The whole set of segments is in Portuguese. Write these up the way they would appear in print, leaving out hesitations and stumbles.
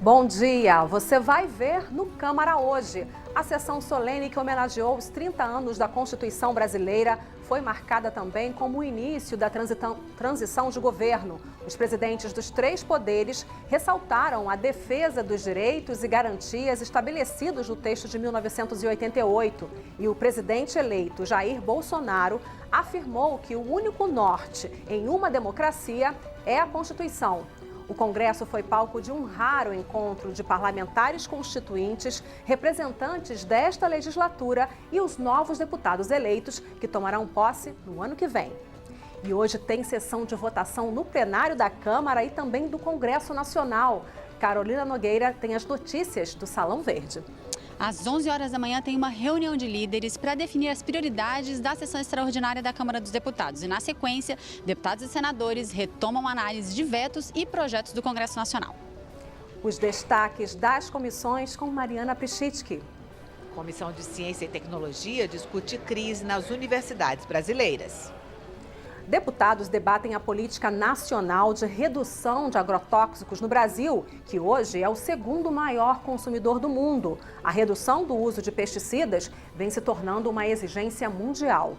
Bom dia! Você vai ver no Câmara hoje. A sessão solene que homenageou os 30 anos da Constituição brasileira foi marcada também como o início da transição de governo. Os presidentes dos três poderes ressaltaram a defesa dos direitos e garantias estabelecidos no texto de 1988. E o presidente eleito Jair Bolsonaro afirmou que o único norte em uma democracia é a Constituição. O Congresso foi palco de um raro encontro de parlamentares constituintes, representantes desta legislatura e os novos deputados eleitos que tomarão posse no ano que vem. E hoje tem sessão de votação no plenário da Câmara e também do Congresso Nacional. Carolina Nogueira tem as notícias do Salão Verde. Às 11 horas da manhã tem uma reunião de líderes para definir as prioridades da sessão extraordinária da Câmara dos Deputados. E na sequência, deputados e senadores retomam a análise de vetos e projetos do Congresso Nacional. Os destaques das comissões com Mariana Pichitsky. Comissão de Ciência e Tecnologia discute crise nas universidades brasileiras. Deputados debatem a política nacional de redução de agrotóxicos no Brasil, que hoje é o segundo maior consumidor do mundo. A redução do uso de pesticidas vem se tornando uma exigência mundial.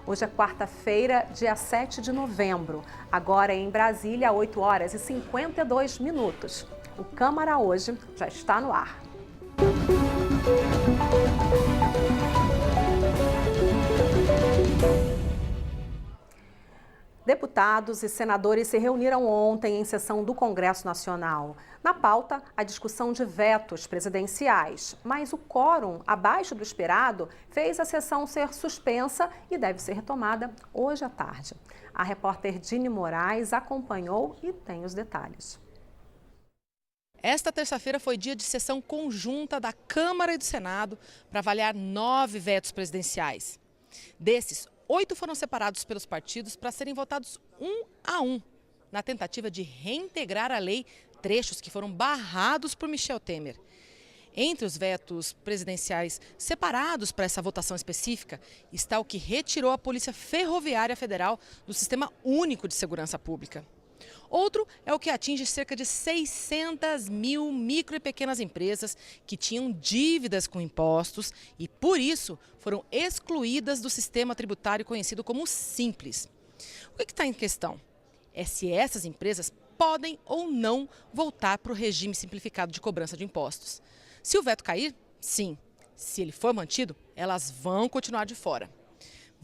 Hoje é quarta-feira, dia 7 de novembro. Agora em Brasília, 8 horas e 52 minutos. O Câmara hoje já está no ar. Deputados e senadores se reuniram ontem em sessão do Congresso Nacional. Na pauta, a discussão de vetos presidenciais, mas o quórum abaixo do esperado fez a sessão ser suspensa e deve ser retomada hoje à tarde. A repórter Dini Moraes acompanhou e tem os detalhes. Esta terça-feira foi dia de sessão conjunta da Câmara e do Senado para avaliar 9 vetos presidenciais. Desses, 8 foram separados pelos partidos para serem votados um a um, na tentativa de reintegrar à lei trechos que foram barrados por Michel Temer. Entre os vetos presidenciais separados para essa votação específica está o que retirou a Polícia Ferroviária Federal do Sistema Único de Segurança Pública. Outro é o que atinge cerca de 600 mil micro e pequenas empresas que tinham dívidas com impostos e, por isso, foram excluídas do sistema tributário conhecido como Simples. O que está em questão? É se essas empresas podem ou não voltar para o regime simplificado de cobrança de impostos. Se o veto cair, sim. Se ele for mantido, elas vão continuar de fora.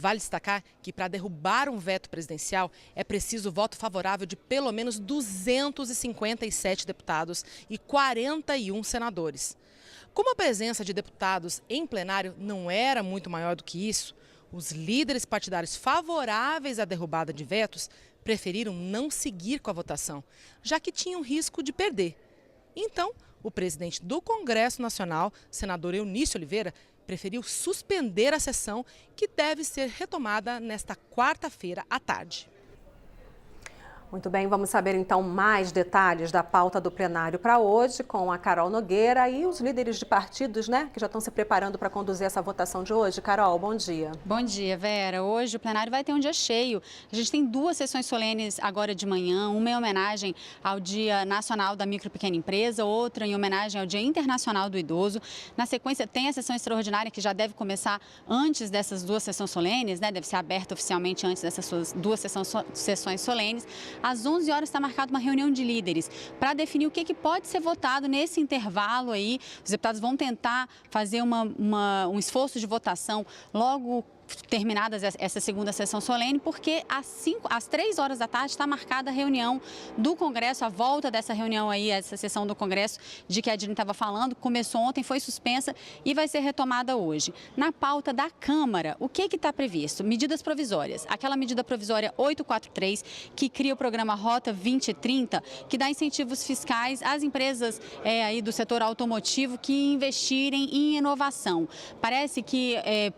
Vale destacar que para derrubar um veto presidencial é preciso o voto favorável de pelo menos 257 deputados e 41 senadores. Como a presença de deputados em plenário não era muito maior do que isso, os líderes partidários favoráveis à derrubada de vetos preferiram não seguir com a votação, já que tinham risco de perder. Então, o presidente do Congresso Nacional, senador Eunício Oliveira, preferiu suspender a sessão, que deve ser retomada nesta quarta-feira à tarde. Muito bem, vamos saber então mais detalhes da pauta do plenário para hoje com a Carol Nogueira e os líderes de partidos, que já estão se preparando para conduzir essa votação de hoje. Carol, bom dia. Bom dia, Vera. Hoje o plenário vai ter um dia cheio. A gente tem 2 sessões solenes agora de manhã, uma em homenagem ao Dia Nacional da Micro e Pequena Empresa, outra em homenagem ao Dia Internacional do Idoso. Na sequência tem a sessão extraordinária que já deve começar antes dessas 2 sessões solenes, deve ser aberta oficialmente antes dessas 2 sessões solenes. Às 11 horas está marcada uma reunião de líderes para definir o que pode ser votado nesse intervalo aí. Os deputados vão tentar fazer um esforço de votação logo terminadas essa segunda sessão solene, porque às 3 horas da tarde está marcada a reunião do Congresso, a volta dessa reunião aí, essa sessão do Congresso de que a Dini estava falando, começou ontem, foi suspensa e vai ser retomada hoje. Na pauta da Câmara, o que está previsto? Medidas provisórias. Aquela medida provisória 843, que cria o programa Rota 2030, que dá incentivos fiscais às empresas aí do setor automotivo que investirem em inovação. Parece que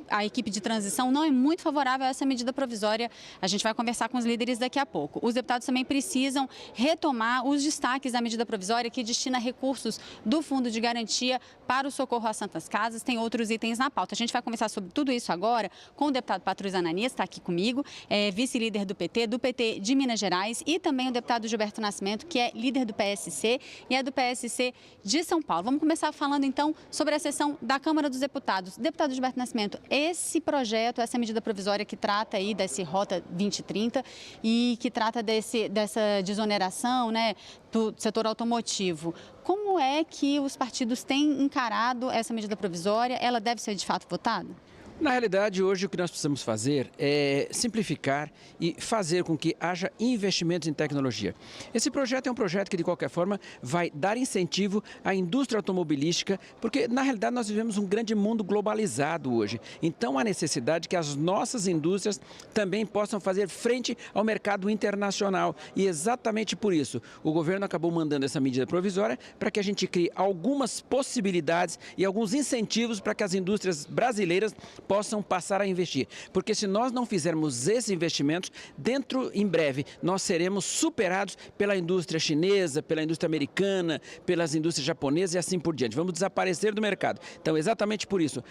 a equipe de transição oposição não é muito favorável a essa medida provisória. A gente vai conversar com os líderes daqui a pouco. Os deputados também precisam retomar os destaques da medida provisória que destina recursos do Fundo de Garantia para o socorro às Santas Casas. Tem outros itens na pauta. A gente vai conversar sobre tudo isso agora com o deputado Patrus Ananias, está aqui comigo, vice-líder do PT de Minas Gerais, e também o deputado Gilberto Nascimento, que é líder do PSC e é do PSC de São Paulo. Vamos começar falando então sobre a sessão da Câmara dos Deputados. Deputado Gilberto Nascimento, esse projeto, essa medida provisória que trata aí desse Rota 2030 e que trata dessa desoneração, né, do setor automotivo, como é que os partidos têm encarado essa medida provisória? Ela deve ser de fato votada? Na realidade, hoje o que nós precisamos fazer é simplificar e fazer com que haja investimentos em tecnologia. Esse projeto é um projeto que, de qualquer forma, vai dar incentivo à indústria automobilística, porque, na realidade, nós vivemos um grande mundo globalizado hoje. Então, há necessidade que as nossas indústrias também possam fazer frente ao mercado internacional. E, exatamente por isso, o governo acabou mandando essa medida provisória para que a gente crie algumas possibilidades e alguns incentivos para que as indústrias brasileiras possam passar a investir. Porque se nós não fizermos esses investimentos, em breve, nós seremos superados pela indústria chinesa, pela indústria americana, pelas indústrias japonesas e assim por diante. Vamos desaparecer do mercado. Então, exatamente por isso,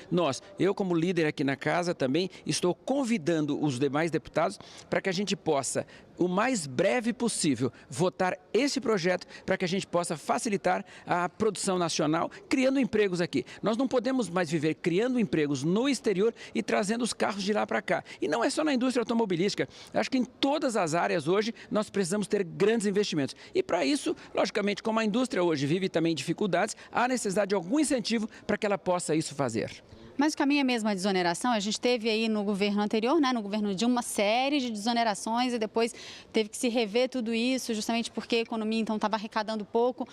eu como líder aqui na casa também estou convidando os demais deputados para que a gente possa, o mais breve possível, votar esse projeto para que a gente possa facilitar a produção nacional, criando empregos aqui. Nós não podemos mais viver criando empregos no exterior e trazendo os carros de lá para cá. E não é só na indústria automobilística. Acho que em todas as áreas hoje nós precisamos ter grandes investimentos. E para isso, logicamente, como a indústria hoje vive também dificuldades, há necessidade de algum incentivo para que ela possa isso fazer. Mas o caminho é mesmo a desoneração? A gente teve aí no governo anterior, né, no governo Dilma, uma série de desonerações e depois teve que se rever tudo isso, justamente porque a economia então estava arrecadando pouco.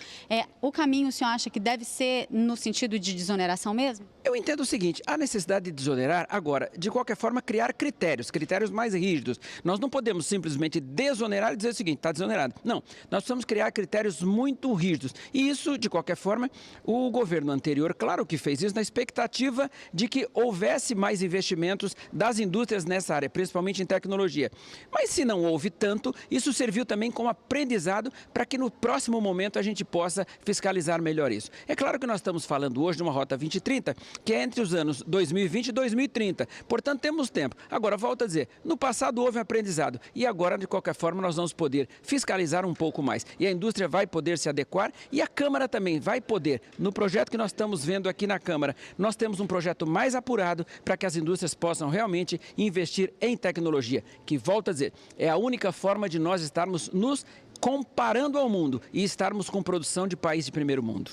O caminho, o senhor acha que deve ser no sentido de desoneração mesmo? Eu entendo o seguinte, há necessidade de desonerar, agora, de qualquer forma, criar critérios mais rígidos. Nós não podemos simplesmente desonerar e dizer o seguinte, está desonerado. Não, nós precisamos criar critérios muito rígidos. E isso, de qualquer forma, o governo anterior, claro que fez isso na expectativa de que houvesse mais investimentos das indústrias nessa área, principalmente em tecnologia. Mas se não houve tanto, isso serviu também como aprendizado para que no próximo momento a gente possa fiscalizar melhor isso. É claro que nós estamos falando hoje de uma Rota 2030, que é entre os anos 2020 e 2030. Portanto, temos tempo. Agora, volto a dizer, no passado houve um aprendizado e agora, de qualquer forma, nós vamos poder fiscalizar um pouco mais. E a indústria vai poder se adequar e a Câmara também vai poder. No projeto que nós estamos vendo aqui na Câmara, nós temos um projeto mais apurado para que as indústrias possam realmente investir em tecnologia, que, volto a dizer, é a única forma de nós estarmos nos comparando ao mundo e estarmos com produção de país de primeiro mundo.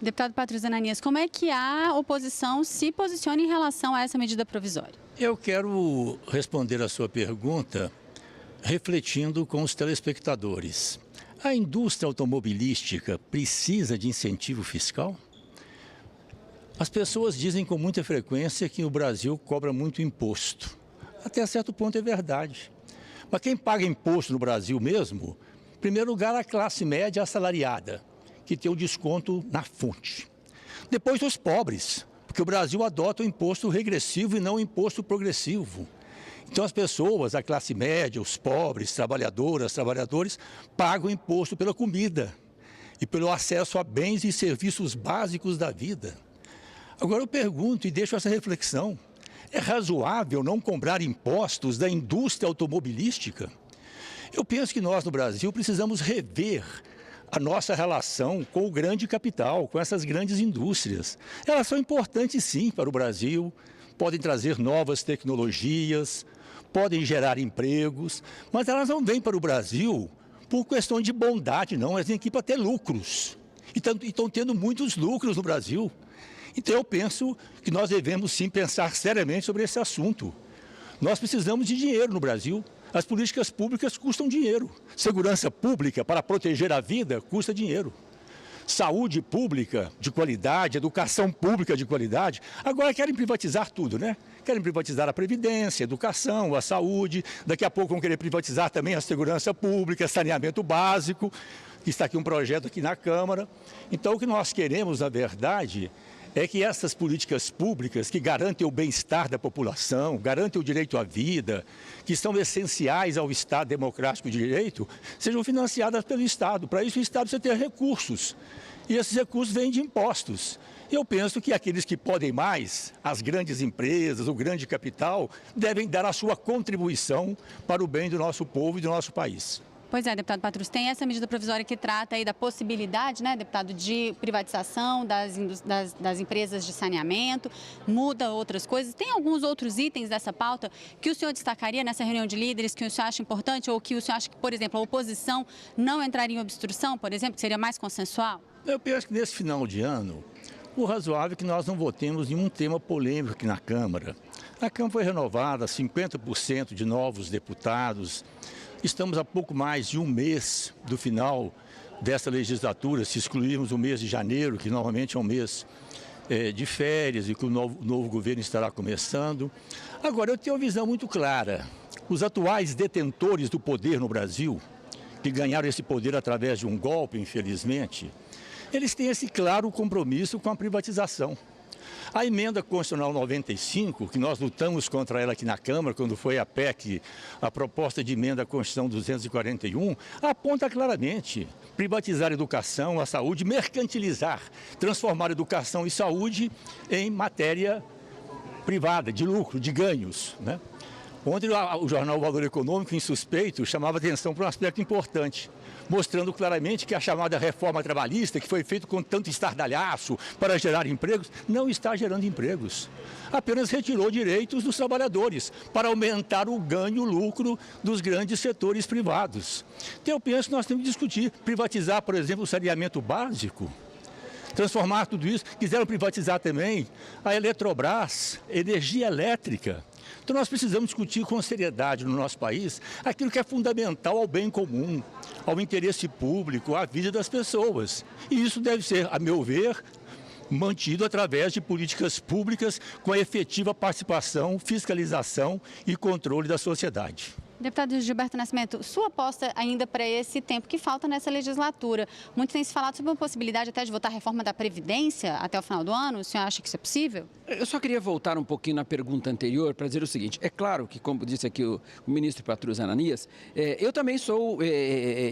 Deputado Patrus Ananias, como é que a oposição se posiciona em relação a essa medida provisória? Eu quero responder a sua pergunta refletindo com os telespectadores. A indústria automobilística precisa de incentivo fiscal? As pessoas dizem com muita frequência que o Brasil cobra muito imposto. Até certo ponto é verdade. Mas quem paga imposto no Brasil mesmo, em primeiro lugar, a classe média assalariada, que tem o desconto na fonte. Depois os pobres, porque o Brasil adota o imposto regressivo e não o imposto progressivo. Então as pessoas, a classe média, os pobres, trabalhadoras, trabalhadores, pagam imposto pela comida e pelo acesso a bens e serviços básicos da vida. Agora eu pergunto e deixo essa reflexão, é razoável não cobrar impostos da indústria automobilística? Eu penso que nós no Brasil precisamos rever a nossa relação com o grande capital, com essas grandes indústrias. Elas são importantes sim para o Brasil, podem trazer novas tecnologias, podem gerar empregos, mas elas não vêm para o Brasil por questão de bondade, não, elas vêm aqui para ter lucros. E estão tendo muitos lucros no Brasil. Então eu penso que nós devemos sim pensar seriamente sobre esse assunto. Nós precisamos de dinheiro no Brasil. As políticas públicas custam dinheiro. Segurança pública para proteger a vida custa dinheiro. Saúde pública de qualidade, educação pública de qualidade. Agora querem privatizar tudo, né? Querem privatizar a Previdência, a educação, a saúde. Daqui a pouco vão querer privatizar também a segurança pública, saneamento básico. Está aqui um projeto aqui na Câmara. Então o que nós queremos, na verdade, é que essas políticas públicas que garantem o bem-estar da população, garantem o direito à vida, que são essenciais ao Estado democrático de direito, sejam financiadas pelo Estado. Para isso, o Estado precisa ter recursos. E esses recursos vêm de impostos. Eu penso que aqueles que podem mais, as grandes empresas, o grande capital, devem dar a sua contribuição para o bem do nosso povo e do nosso país. Pois é, deputado Patrus, tem essa medida provisória que trata aí da possibilidade, né, deputado, de privatização das empresas de saneamento, muda outras coisas. Tem alguns outros itens dessa pauta que o senhor destacaria nessa reunião de líderes que o senhor acha importante ou que o senhor acha que, por exemplo, a oposição não entraria em obstrução, por exemplo, que seria mais consensual? Eu penso que nesse final de ano, o razoável é que nós não votemos nenhum tema polêmico aqui na Câmara. A Câmara foi renovada, 50% de novos deputados. Estamos a pouco mais de um mês do final dessa legislatura, se excluirmos o mês de janeiro, que normalmente é um mês de férias e que o novo governo estará começando. Agora, eu tenho uma visão muito clara. Os atuais detentores do poder no Brasil, que ganharam esse poder através de um golpe, infelizmente, eles têm esse claro compromisso com a privatização. A emenda constitucional 95, que nós lutamos contra ela aqui na Câmara, quando foi a PEC, a proposta de emenda à Constituição 241, aponta claramente privatizar a educação, a saúde, mercantilizar, transformar a educação e saúde em matéria privada, de lucro, de ganhos, né? Ontem o jornal Valor Econômico, insuspeito, chamava atenção para um aspecto importante, mostrando claramente que a chamada reforma trabalhista, que foi feita com tanto estardalhaço para gerar empregos, não está gerando empregos. Apenas retirou direitos dos trabalhadores para aumentar o ganho, o lucro dos grandes setores privados. Então eu penso que nós temos que discutir, privatizar, por exemplo, o saneamento básico, transformar tudo isso. Quiseram privatizar também a Eletrobras, energia elétrica. Então nós precisamos discutir com seriedade no nosso país aquilo que é fundamental ao bem comum, ao interesse público, à vida das pessoas. E isso deve ser, a meu ver, mantido através de políticas públicas com a efetiva participação, fiscalização e controle da sociedade. Deputado Gilberto Nascimento, sua aposta ainda para esse tempo que falta nessa legislatura. Muito tem se falado sobre a possibilidade até de votar a reforma da Previdência até o final do ano. O senhor acha que isso é possível? Eu só queria voltar um pouquinho na pergunta anterior para dizer o seguinte. É claro que, como disse aqui o ministro Patrus Ananias, eu também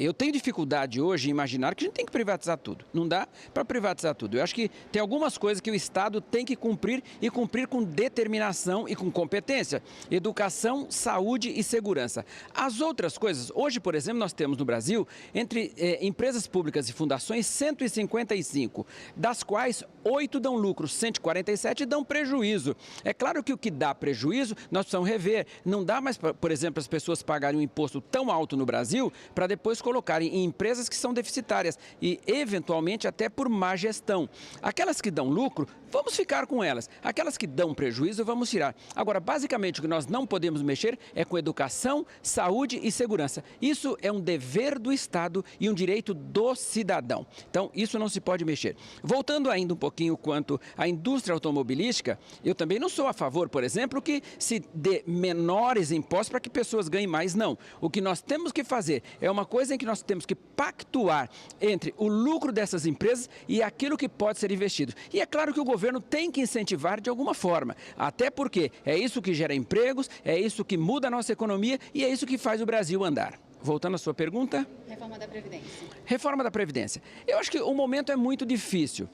eu tenho dificuldade hoje em imaginar que a gente tem que privatizar tudo. Não dá para privatizar tudo. Eu acho que tem algumas coisas que o Estado tem que cumprir e cumprir com determinação e com competência. Educação, saúde e segurança. As outras coisas, hoje, por exemplo, nós temos no Brasil, entre empresas públicas e fundações, 155, das quais 8 dão lucro, 147 dão prejuízo. É claro que o que dá prejuízo, nós precisamos rever. Não dá mais, por exemplo, as pessoas pagarem um imposto tão alto no Brasil para depois colocarem em empresas que são deficitárias e, eventualmente, até por má gestão. Aquelas que dão lucro, vamos ficar com elas. Aquelas que dão prejuízo, vamos tirar. Agora, basicamente, o que nós não podemos mexer é com educação, saúde e segurança. Isso é um dever do Estado e um direito do cidadão. Então, isso não se pode mexer. Voltando ainda um pouquinho quanto à indústria automobilística, eu também não sou a favor, por exemplo, que se dê menores impostos para que pessoas ganhem mais, não. O que nós temos que fazer é uma coisa em que nós temos que pactuar entre o lucro dessas empresas e aquilo que pode ser investido. E é claro que o governo tem que incentivar de alguma forma, até porque é isso que gera empregos, é isso que muda a nossa economia e é isso que faz o Brasil andar. Voltando à sua pergunta. Reforma da Previdência. Reforma da Previdência. Eu acho que o momento é muito difícil.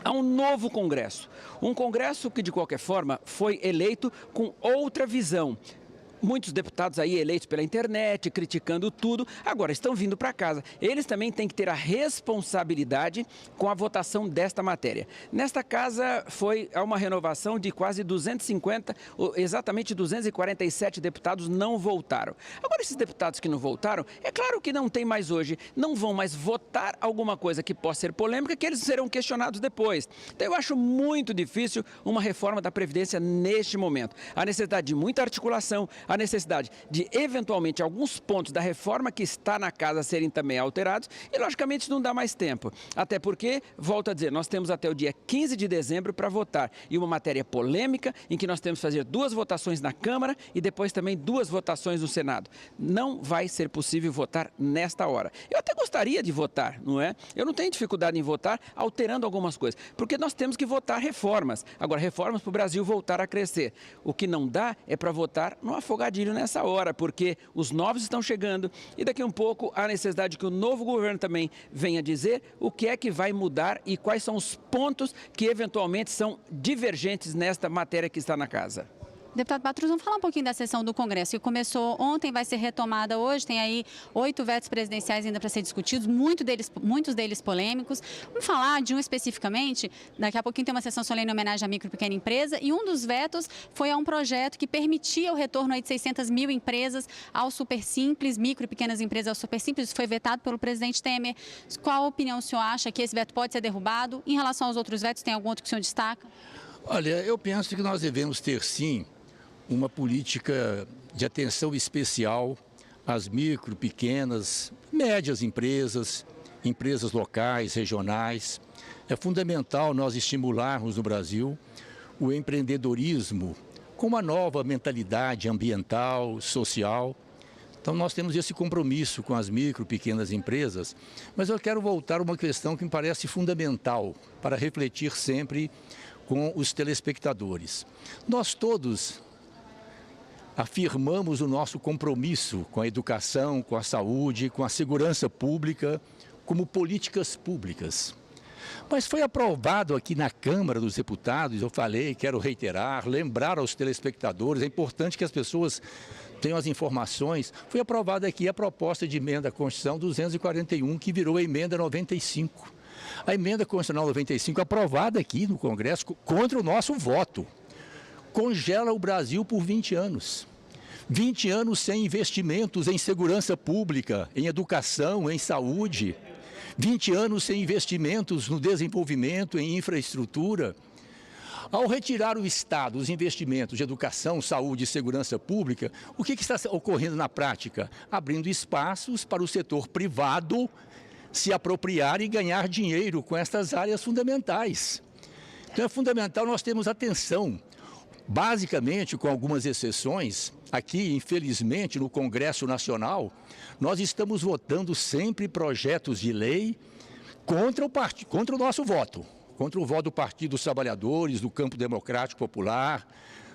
Há um novo Congresso. Um Congresso que, de qualquer forma, foi eleito com outra visão. Muitos deputados aí eleitos pela internet, criticando tudo, agora estão vindo para casa. Eles também têm que ter a responsabilidade com a votação desta matéria. Nesta casa há uma renovação de quase 250, exatamente 247 deputados não voltaram. Agora, esses deputados que não voltaram, é claro que não tem mais hoje, não vão mais votar alguma coisa que possa ser polêmica, que eles serão questionados depois. Então, eu acho muito difícil uma reforma da Previdência neste momento. Há necessidade de muita articulação, a necessidade de, eventualmente, alguns pontos da reforma que está na casa serem também alterados e, logicamente, isso não dá mais tempo. Até porque, volto a dizer, nós temos até o dia 15 de dezembro para votar. E uma matéria polêmica em que nós temos que fazer 2 votações na Câmara e depois também 2 votações no Senado. Não vai ser possível votar nesta hora. Eu até gostaria de votar, não é? Eu não tenho dificuldade em votar alterando algumas coisas, porque nós temos que votar reformas. Agora, reformas para o Brasil voltar a crescer. O que não dá é para votar no afogadilho nessa hora, porque os novos estão chegando e daqui a um pouco há necessidade de que o novo governo também venha dizer o que é que vai mudar e quais são os pontos que eventualmente são divergentes nesta matéria que está na casa. Deputado Patrus, vamos falar um pouquinho da sessão do Congresso, que começou ontem, vai ser retomada hoje, tem aí 8 vetos presidenciais ainda para ser discutidos, muitos deles polêmicos. Vamos falar de um especificamente, daqui a pouquinho tem uma sessão solene em homenagem à micro e pequena empresa, e um dos vetos foi a um projeto que permitia o retorno aí de 600 mil empresas ao Super Simples, micro e pequenas empresas ao Super Simples, isso foi vetado pelo presidente Temer. Qual a opinião o senhor acha que esse veto pode ser derrubado? Em relação aos outros vetos, tem algum outro que o senhor destaca? Olha, eu penso que nós devemos ter, sim, uma política de atenção especial às micro, pequenas, médias empresas, empresas locais, regionais. É fundamental nós estimularmos no Brasil o empreendedorismo com uma nova mentalidade ambiental, social. Então nós temos esse compromisso com as micro, pequenas empresas, mas eu quero voltar a uma questão que me parece fundamental para refletir sempre com os telespectadores. Nós todos afirmamos o nosso compromisso com a educação, com a saúde, com a segurança pública, como políticas públicas. Mas foi aprovado aqui na Câmara dos Deputados, eu falei, quero reiterar, lembrar aos telespectadores, é importante que as pessoas tenham as informações, foi aprovada aqui a proposta de emenda à Constituição 241, que virou a emenda 95. A emenda constitucional 95, aprovada aqui no Congresso, contra o nosso voto, congela o Brasil por 20 anos. 20 anos sem investimentos em segurança pública, em educação, em saúde. 20 anos sem investimentos no desenvolvimento, em infraestrutura. Ao retirar o Estado os investimentos de educação, saúde e segurança pública, o que está ocorrendo na prática? Abrindo espaços para o setor privado se apropriar e ganhar dinheiro com estas áreas fundamentais. Então é fundamental nós termos atenção. Basicamente, com algumas exceções, aqui, infelizmente, no Congresso Nacional, nós estamos votando sempre projetos de lei contra o nosso voto, contra o voto do Partido dos Trabalhadores, do Campo Democrático Popular,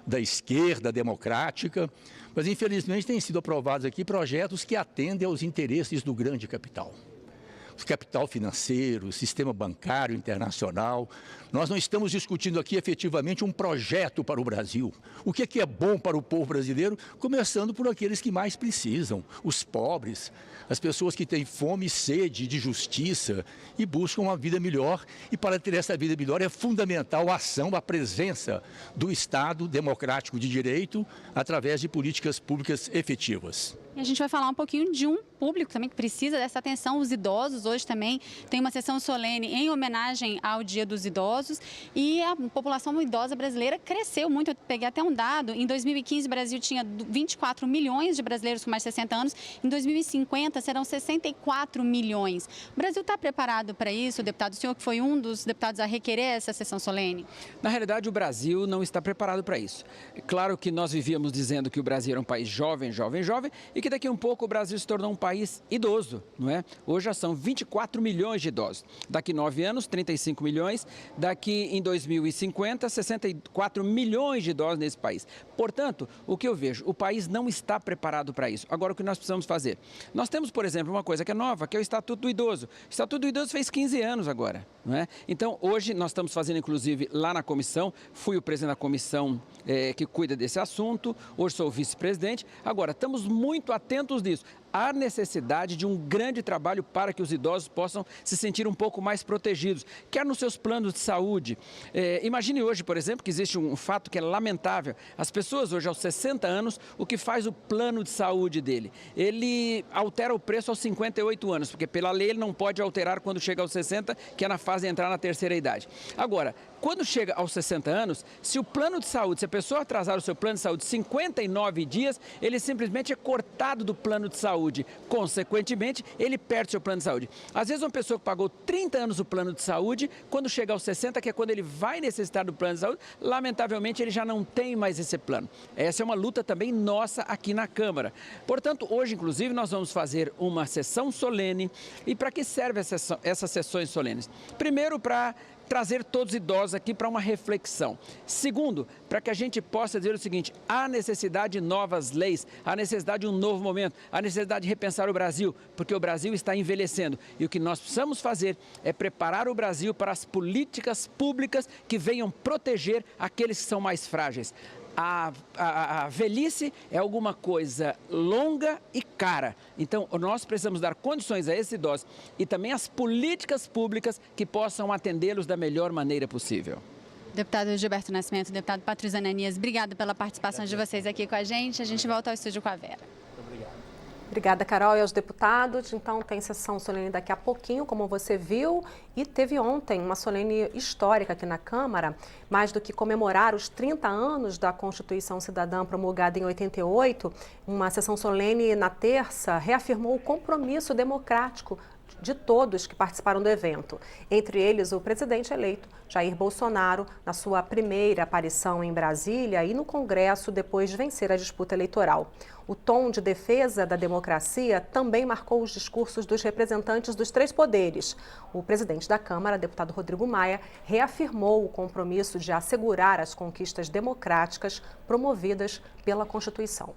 da esquerda democrática, mas infelizmente têm sido aprovados aqui projetos que atendem aos interesses do grande capital. O capital financeiro, o sistema bancário internacional. Nós não estamos discutindo aqui efetivamente um projeto para o Brasil. O que é bom para o povo brasileiro, começando por aqueles que mais precisam, os pobres, as pessoas que têm fome e sede de justiça e buscam uma vida melhor. E para ter essa vida melhor é fundamental a ação, a presença do Estado democrático de direito através de políticas públicas efetivas. E a gente vai falar um pouquinho de um público também que precisa dessa atenção, os idosos. Hoje também tem uma sessão solene em homenagem ao Dia dos Idosos e a população idosa brasileira cresceu muito. Eu peguei até um dado, em 2015 o Brasil tinha 24 milhões de brasileiros com mais de 60 anos, em 2050 serão 64 milhões. O Brasil está preparado para isso, deputado? O senhor que foi um dos deputados a requerer essa sessão solene? Na realidade, o Brasil não está preparado para isso. É claro que nós vivíamos dizendo que o Brasil era um país jovem, jovem, jovem, e que daqui a um pouco o Brasil se tornou um país idoso, não é? Hoje já são 24 milhões de idosos. Daqui 9 anos, 35 milhões. Daqui em 2050, 64 milhões de idosos nesse país. Portanto, o que eu vejo, o país não está preparado para isso. Agora, o que nós precisamos fazer? Nós temos, por exemplo, uma coisa que é nova, que é o Estatuto do Idoso. O Estatuto do Idoso fez 15 anos agora, não é? Então, hoje nós estamos fazendo, inclusive, lá na comissão, fui o presidente da comissão que cuida desse assunto, hoje sou o vice-presidente. Agora, estamos muito atentos nisso. Há necessidade de um grande trabalho para que os idosos possam se sentir um pouco mais protegidos, quer nos seus planos de saúde. Imagine hoje, por exemplo, que existe um fato que é lamentável. As pessoas hoje, aos 60 anos, o que faz o plano de saúde dele? Ele altera o preço aos 58 anos, porque pela lei ele não pode alterar quando chega aos 60, que é na fase de entrar na terceira idade. Agora, quando chega aos 60 anos, se o plano de saúde, se a pessoa atrasar o seu plano de saúde 59 dias, ele simplesmente é cortado do plano de saúde. Consequentemente, ele perde seu plano de saúde. Às vezes, uma pessoa que pagou 30 anos o plano de saúde, quando chega aos 60, que é quando ele vai necessitar do plano de saúde, lamentavelmente ele já não tem mais esse plano. Essa é uma luta também nossa aqui na Câmara. Portanto, hoje, inclusive, nós vamos fazer uma sessão solene. E para que servem essas sessões solenes? Primeiro, para trazer todos os idosos aqui para uma reflexão. Segundo, para que a gente possa dizer o seguinte: há necessidade de novas leis, há necessidade de um novo momento, há necessidade de repensar o Brasil, porque o Brasil está envelhecendo. E o que nós precisamos fazer é preparar o Brasil para as políticas públicas que venham proteger aqueles que são mais frágeis. A velhice é alguma coisa longa e cara. Então, nós precisamos dar condições a esses idosos e também as políticas públicas que possam atendê-los da melhor maneira possível. Deputado Gilberto Nascimento, deputado Patrício Ananias, obrigada pela participação de vocês aqui com a gente. A gente volta ao estúdio com a Vera. Obrigada, Carol, e aos deputados. Então, tem sessão solene daqui a pouquinho, como você viu, e teve ontem uma solene histórica aqui na Câmara. Mais do que comemorar os 30 anos da Constituição Cidadã promulgada em 88, uma sessão solene na terça reafirmou o compromisso democrático de todos que participaram do evento. Entre eles, o presidente eleito, Jair Bolsonaro, na sua primeira aparição em Brasília e no Congresso depois de vencer a disputa eleitoral. O tom de defesa da democracia também marcou os discursos dos representantes dos três poderes. O presidente da Câmara, deputado Rodrigo Maia, reafirmou o compromisso de assegurar as conquistas democráticas promovidas pela Constituição.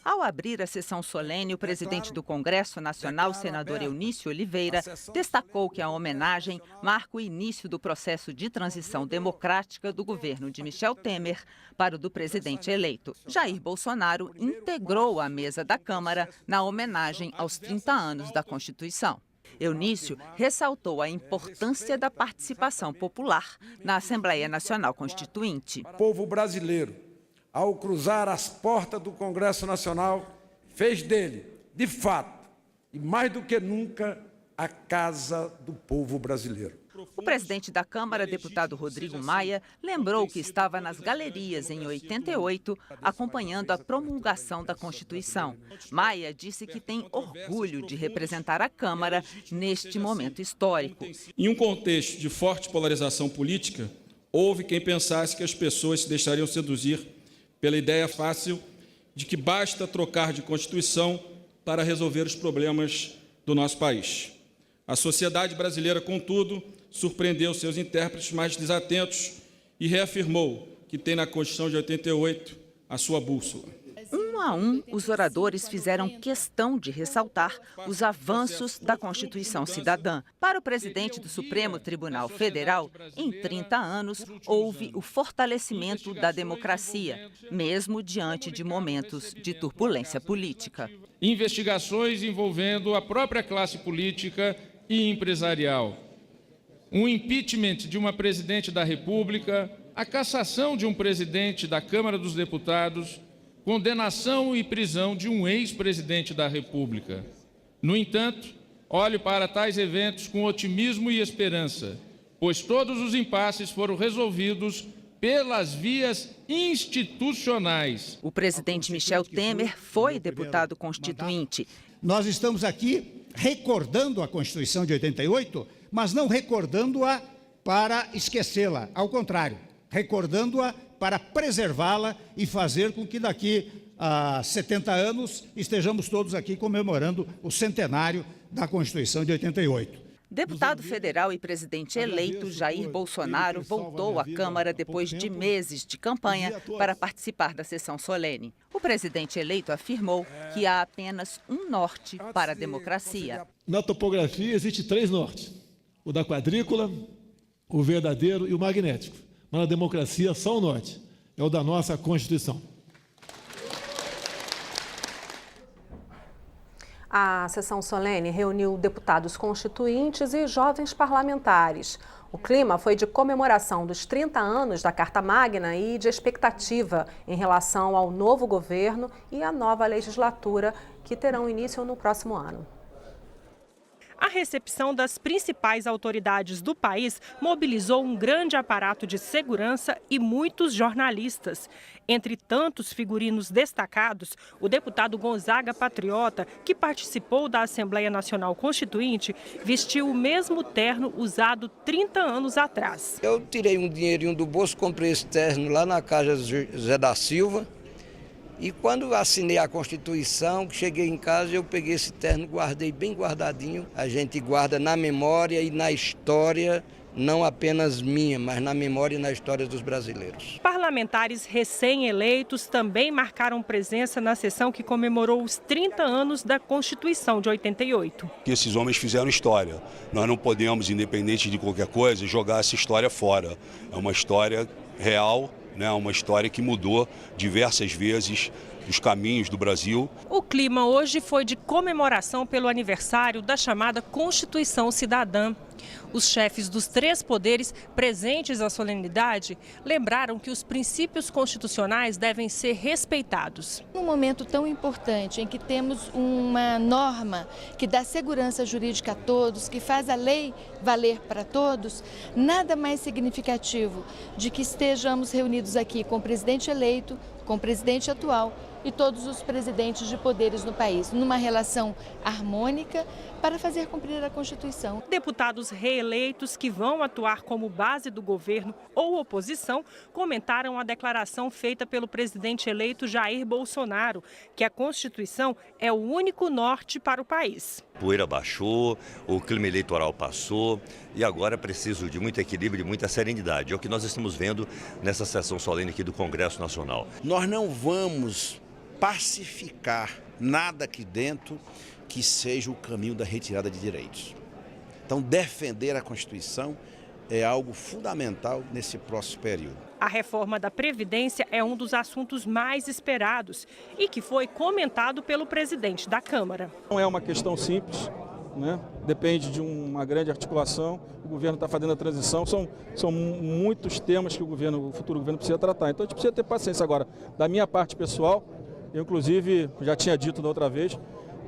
Ao abrir a sessão solene, o presidente do Congresso Nacional, senador Eunício Oliveira, destacou que a homenagem marca o início do processo de transição democrática do governo de Michel Temer para o do presidente eleito. Jair Bolsonaro integrou a mesa da Câmara na homenagem aos 30 anos da Constituição. Eunício ressaltou a importância da participação popular na Assembleia Nacional Constituinte. O povo brasileiro, ao cruzar as portas do Congresso Nacional, fez dele, de fato, e mais do que nunca, a casa do povo brasileiro. O presidente da Câmara, deputado Rodrigo Maia, lembrou que estava nas galerias em 88, acompanhando a promulgação da Constituição. Maia disse que tem orgulho de representar a Câmara neste momento histórico. Em um contexto de forte polarização política, houve quem pensasse que as pessoas se deixariam seduzir pela ideia fácil de que basta trocar de Constituição para resolver os problemas do nosso país. A sociedade brasileira, contudo, surpreendeu seus intérpretes mais desatentos e reafirmou que tem na Constituição de 88 a sua bússola. Um a um, os oradores fizeram questão de ressaltar os avanços da Constituição Cidadã. Para o presidente do Supremo Tribunal Federal, em 30 anos, houve o fortalecimento da democracia, mesmo diante de momentos de turbulência política. Investigações envolvendo a própria classe política e empresarial. Um impeachment de uma presidente da República, a cassação de um presidente da Câmara dos Deputados, condenação e prisão de um ex-presidente da República. No entanto, olho para tais eventos com otimismo e esperança, pois todos os impasses foram resolvidos pelas vias institucionais. O presidente Michel Temer foi deputado constituinte. Nós estamos aqui recordando a Constituição de 88, mas não recordando-a para esquecê-la, ao contrário, recordando-a para preservá-la e fazer com que daqui a 70 anos estejamos todos aqui comemorando o centenário da Constituição de 88. Deputado federal e presidente eleito Jair Bolsonaro voltou à Câmara depois de meses de campanha para participar da sessão solene. O presidente eleito afirmou que há apenas um norte para a democracia. Na topografia existe 3 nortes: o da quadrícula, o verdadeiro e o magnético. Mas na democracia só o norte, é o da nossa Constituição. A sessão solene reuniu deputados constituintes e jovens parlamentares. O clima foi de comemoração dos 30 anos da Carta Magna e de expectativa em relação ao novo governo e à nova legislatura, que terão início no próximo ano. A recepção das principais autoridades do país mobilizou um grande aparato de segurança e muitos jornalistas. Entre tantos figurinos destacados, o deputado Gonzaga Patriota, que participou da Assembleia Nacional Constituinte, vestiu o mesmo terno usado 30 anos atrás. Eu tirei um dinheirinho do bolso, comprei esse terno lá na casa José da Silva. E quando assinei a Constituição, cheguei em casa, eu peguei esse terno, guardei bem guardadinho. A gente guarda na memória e na história, não apenas minha, mas na memória e na história dos brasileiros. Parlamentares recém-eleitos também marcaram presença na sessão que comemorou os 30 anos da Constituição de 88. Esses homens fizeram história. Nós não podemos, independente de qualquer coisa, jogar essa história fora. É uma história real, né? Uma história que mudou diversas vezes os caminhos do Brasil. O clima hoje foi de comemoração pelo aniversário da chamada Constituição Cidadã. Os chefes dos 3 poderes presentes à solenidade lembraram que os princípios constitucionais devem ser respeitados. Num momento tão importante em que temos uma norma que dá segurança jurídica a todos, que faz a lei valer para todos, nada mais significativo de que estejamos reunidos aqui com o presidente eleito, com o presidente atual e todos os presidentes de poderes no país, numa relação harmônica para fazer cumprir a Constituição. Deputados reeleitos que vão atuar como base do governo ou oposição comentaram a declaração feita pelo presidente eleito Jair Bolsonaro, que a Constituição é o único norte para o país. A poeira baixou, o clima eleitoral passou e agora é preciso de muito equilíbrio e muita serenidade. É o que nós estamos vendo nessa sessão solene aqui do Congresso Nacional. Nós não vamos pacificar nada aqui dentro que seja o caminho da retirada de direitos. Então, defender a Constituição é algo fundamental nesse próximo período. A reforma da Previdência é um dos assuntos mais esperados e que foi comentado pelo presidente da Câmara. Não é uma questão simples, né? Depende de uma grande articulação. O governo está fazendo a transição, são muitos temas que o futuro governo precisa tratar. Então a gente precisa ter paciência agora. Da minha parte pessoal, eu inclusive já tinha dito da outra vez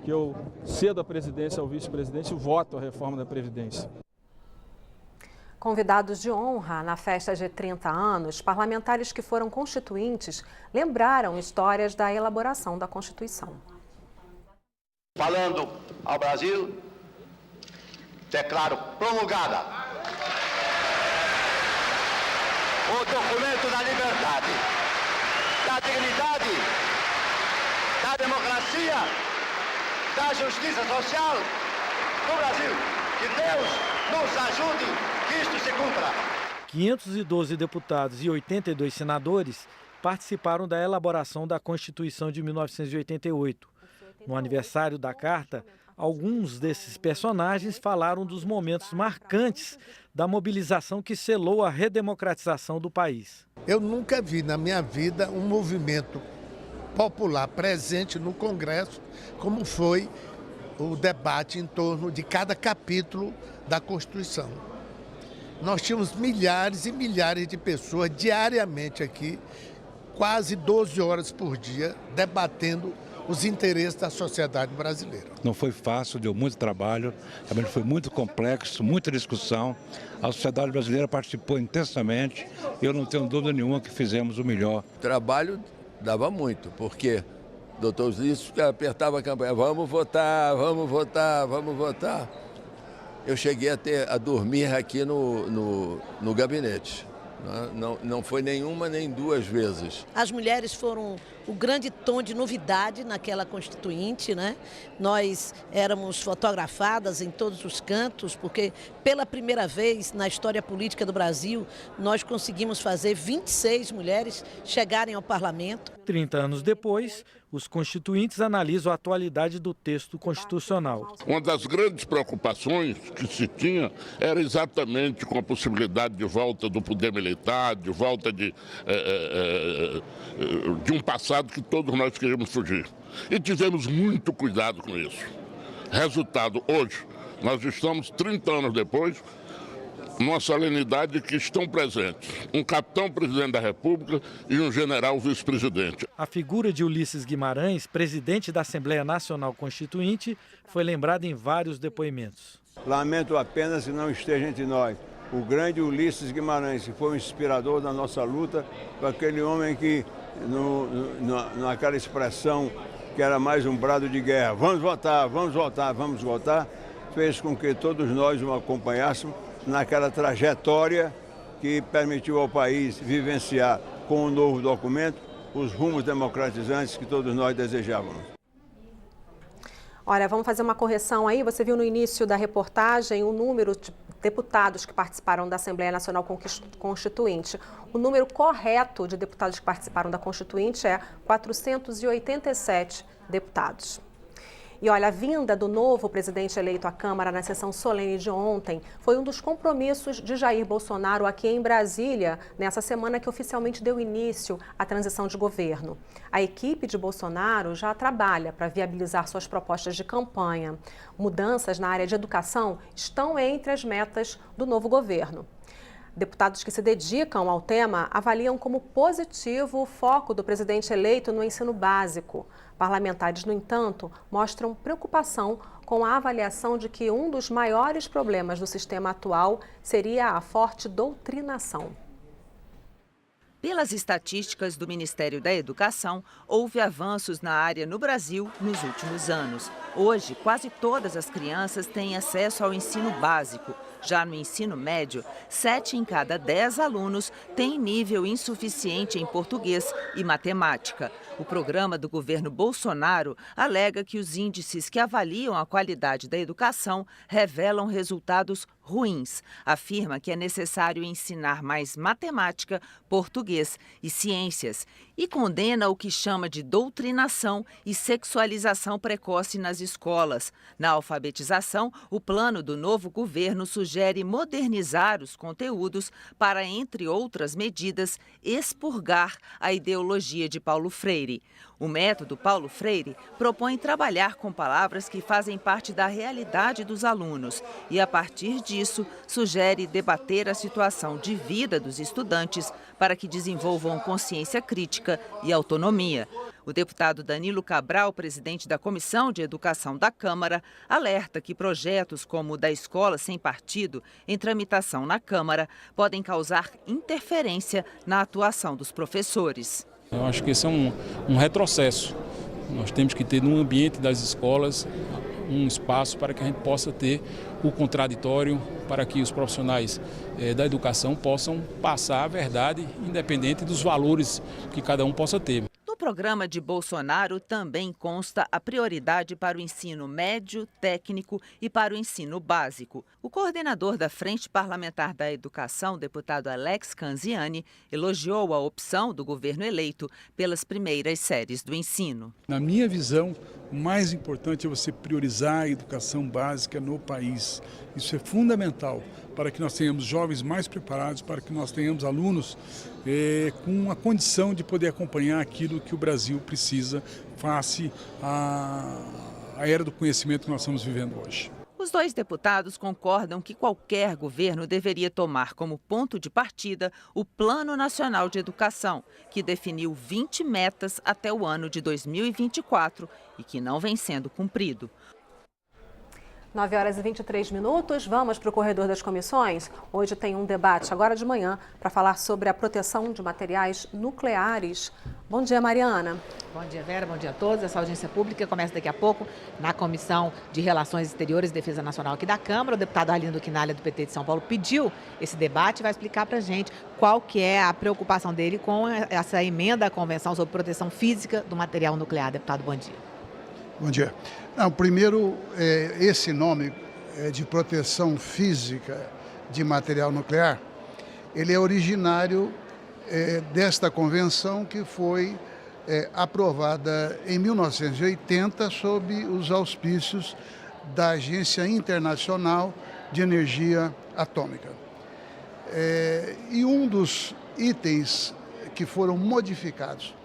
que eu cedo a presidência ao vice-presidente e voto a reforma da Previdência. Convidados de honra na festa de 30 anos, parlamentares que foram constituintes lembraram histórias da elaboração da Constituição. Falando ao Brasil, declaro promulgada o documento da liberdade, da dignidade, da democracia, da justiça social no Brasil. Que Deus nos ajude que isto se cumpra. 512 deputados e 82 senadores participaram da elaboração da Constituição de 1988. No aniversário da Carta, alguns desses personagens falaram dos momentos marcantes da mobilização que selou a redemocratização do país. Eu nunca vi na minha vida um movimento popular presente no Congresso como foi o debate em torno de cada capítulo da Constituição. Nós tínhamos milhares e milhares de pessoas diariamente aqui, quase 12 horas por dia, debatendo os interesses da sociedade brasileira. Não foi fácil, deu muito trabalho, realmente foi muito complexo, muita discussão. A sociedade brasileira participou intensamente e eu não tenho dúvida nenhuma que fizemos o melhor. O trabalho dava muito, porque o doutor Ulisses apertava a campanha, vamos votar, vamos votar, vamos votar. Eu cheguei a dormir aqui no gabinete. Não foi nenhuma nem duas vezes. As mulheres foram o grande tom de novidade naquela Constituinte, né? Nós éramos fotografadas em todos os cantos, porque pela primeira vez na história política do Brasil, nós conseguimos fazer 26 mulheres chegarem ao parlamento. 30 anos depois, os constituintes analisam a atualidade do texto constitucional. Uma das grandes preocupações que se tinha era exatamente com a possibilidade de volta do poder militar, de volta de um passado que todos nós queríamos fugir. E tivemos muito cuidado com isso. Resultado, hoje, nós estamos 30 anos depois, numa solenidade que estão presentes um capitão-presidente da República e um general vice-presidente. A figura de Ulisses Guimarães, presidente da Assembleia Nacional Constituinte, foi lembrada em vários depoimentos. Lamento apenas que não esteja entre nós o grande Ulisses Guimarães, que foi um inspirador da nossa luta, foi aquele homem que, naquela expressão que era mais um brado de guerra, vamos votar, vamos votar, vamos votar, fez com que todos nós o acompanhássemos naquela trajetória que permitiu ao país vivenciar com o novo documento os rumos democratizantes que todos nós desejávamos. Olha, vamos fazer uma correção aí. Você viu no início da reportagem o número de deputados que participaram da Assembleia Nacional Constituinte. O número correto de deputados que participaram da Constituinte é 487 deputados. E olha, a vinda do novo presidente eleito à Câmara na sessão solene de ontem foi um dos compromissos de Jair Bolsonaro aqui em Brasília, nessa semana que oficialmente deu início à transição de governo. A equipe de Bolsonaro já trabalha para viabilizar suas propostas de campanha. Mudanças na área de educação estão entre as metas do novo governo. Deputados que se dedicam ao tema avaliam como positivo o foco do presidente eleito no ensino básico. Parlamentares, no entanto, mostram preocupação com a avaliação de que um dos maiores problemas do sistema atual seria a forte doutrinação. Pelas estatísticas do Ministério da Educação, houve avanços na área no Brasil nos últimos anos. Hoje, quase todas as crianças têm acesso ao ensino básico. Já no ensino médio, 7 em cada 10 alunos têm nível insuficiente em português e matemática. O programa do governo Bolsonaro alega que os índices que avaliam a qualidade da educação revelam resultados ruins. Afirma que é necessário ensinar mais matemática, português e ciências. E condena o que chama de doutrinação e sexualização precoce nas escolas. Na alfabetização, o plano do novo governo sugere modernizar os conteúdos para, entre outras medidas, expurgar a ideologia de Paulo Freire. O método Paulo Freire propõe trabalhar com palavras que fazem parte da realidade dos alunos e, a partir disso, sugere debater a situação de vida dos estudantes para que desenvolvam consciência crítica e autonomia. O deputado Danilo Cabral, presidente da Comissão de Educação da Câmara, alerta que projetos como o da Escola Sem Partido, em tramitação na Câmara, podem causar interferência na atuação dos professores. Eu acho que esse é um retrocesso. Nós temos que ter no ambiente das escolas um espaço para que a gente possa ter o contraditório, para que os profissionais da educação possam passar a verdade, independente dos valores que cada um possa ter. No programa de Bolsonaro também consta a prioridade para o ensino médio, técnico e para o ensino básico. O coordenador da Frente Parlamentar da Educação, deputado Alex Canziani, elogiou a opção do governo eleito pelas primeiras séries do ensino. Na minha visão, o mais importante é você priorizar a educação básica no país. Isso é fundamental para que nós tenhamos jovens mais preparados, para que nós tenhamos alunos com a condição de poder acompanhar aquilo que o Brasil precisa face à era do conhecimento que nós estamos vivendo hoje. Os dois deputados concordam que qualquer governo deveria tomar como ponto de partida o Plano Nacional de Educação, que definiu 20 metas até o ano de 2024 e que não vem sendo cumprido. 9h23. Vamos para o corredor das comissões. Hoje tem um debate, agora de manhã, para falar sobre a proteção de materiais nucleares. Bom dia, Mariana. Bom dia, Vera. Bom dia a todos. Essa audiência pública começa daqui a pouco na Comissão de Relações Exteriores e Defesa Nacional aqui da Câmara. O deputado Arlindo Quinalha, do PT de São Paulo, pediu esse debate e vai explicar para a gente qual que é a preocupação dele com essa emenda à Convenção sobre Proteção Física do Material Nuclear. Deputado, bom dia. Bom dia. Não, primeiro, esse nome de proteção física de material nuclear, ele é originário desta convenção que foi aprovada em 1980 sob os auspícios da Agência Internacional de Energia Atômica. E um dos itens que foram modificados,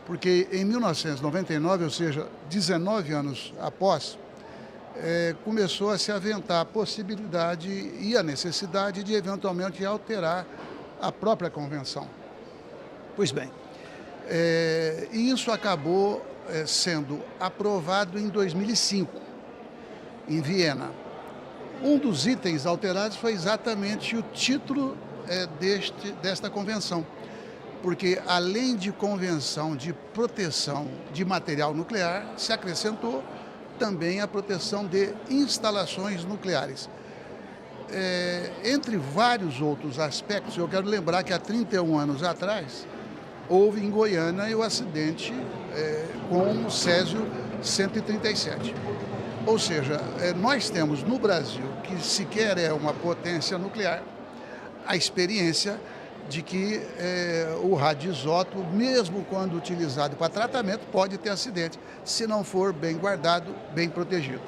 porque em 1999, ou seja, 19 anos após, começou a se aventar a possibilidade e a necessidade de eventualmente alterar a própria convenção. Pois bem, e isso acabou sendo aprovado em 2005, em Viena. Um dos itens alterados foi exatamente o título desta convenção, porque além de convenção de proteção de material nuclear, se acrescentou também a proteção de instalações nucleares. Entre vários outros aspectos, eu quero lembrar que há 31 anos atrás, houve em Goiânia o acidente com o Césio 137. Ou seja, nós temos no Brasil, que sequer é uma potência nuclear, a experiência de que o radioisótopo, mesmo quando utilizado para tratamento, pode ter acidente, se não for bem guardado, bem protegido.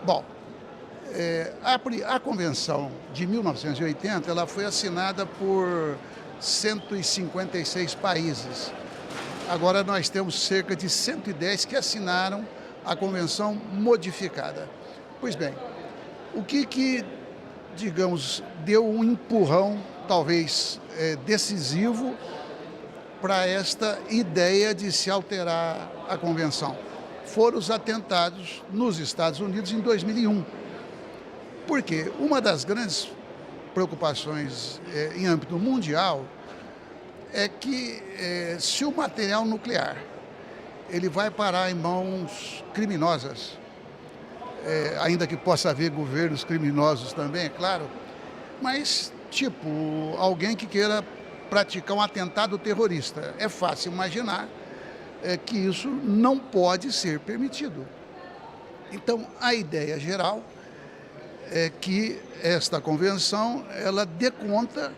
Bom, a Convenção de 1980 ela foi assinada por 156 países. Agora nós temos cerca de 110 que assinaram a Convenção modificada. Pois bem, o que digamos, deu um empurrão, talvez decisivo, para esta ideia de se alterar a Convenção? Foram os atentados nos Estados Unidos em 2001. Por quê? Uma das grandes preocupações em âmbito mundial é que se o material nuclear ele vai parar em mãos criminosas, ainda que possa haver governos criminosos também, é claro, mas tipo alguém que queira praticar um atentado terrorista, é fácil imaginar que isso não pode ser permitido. Então, a ideia geral é que esta convenção ela dê conta,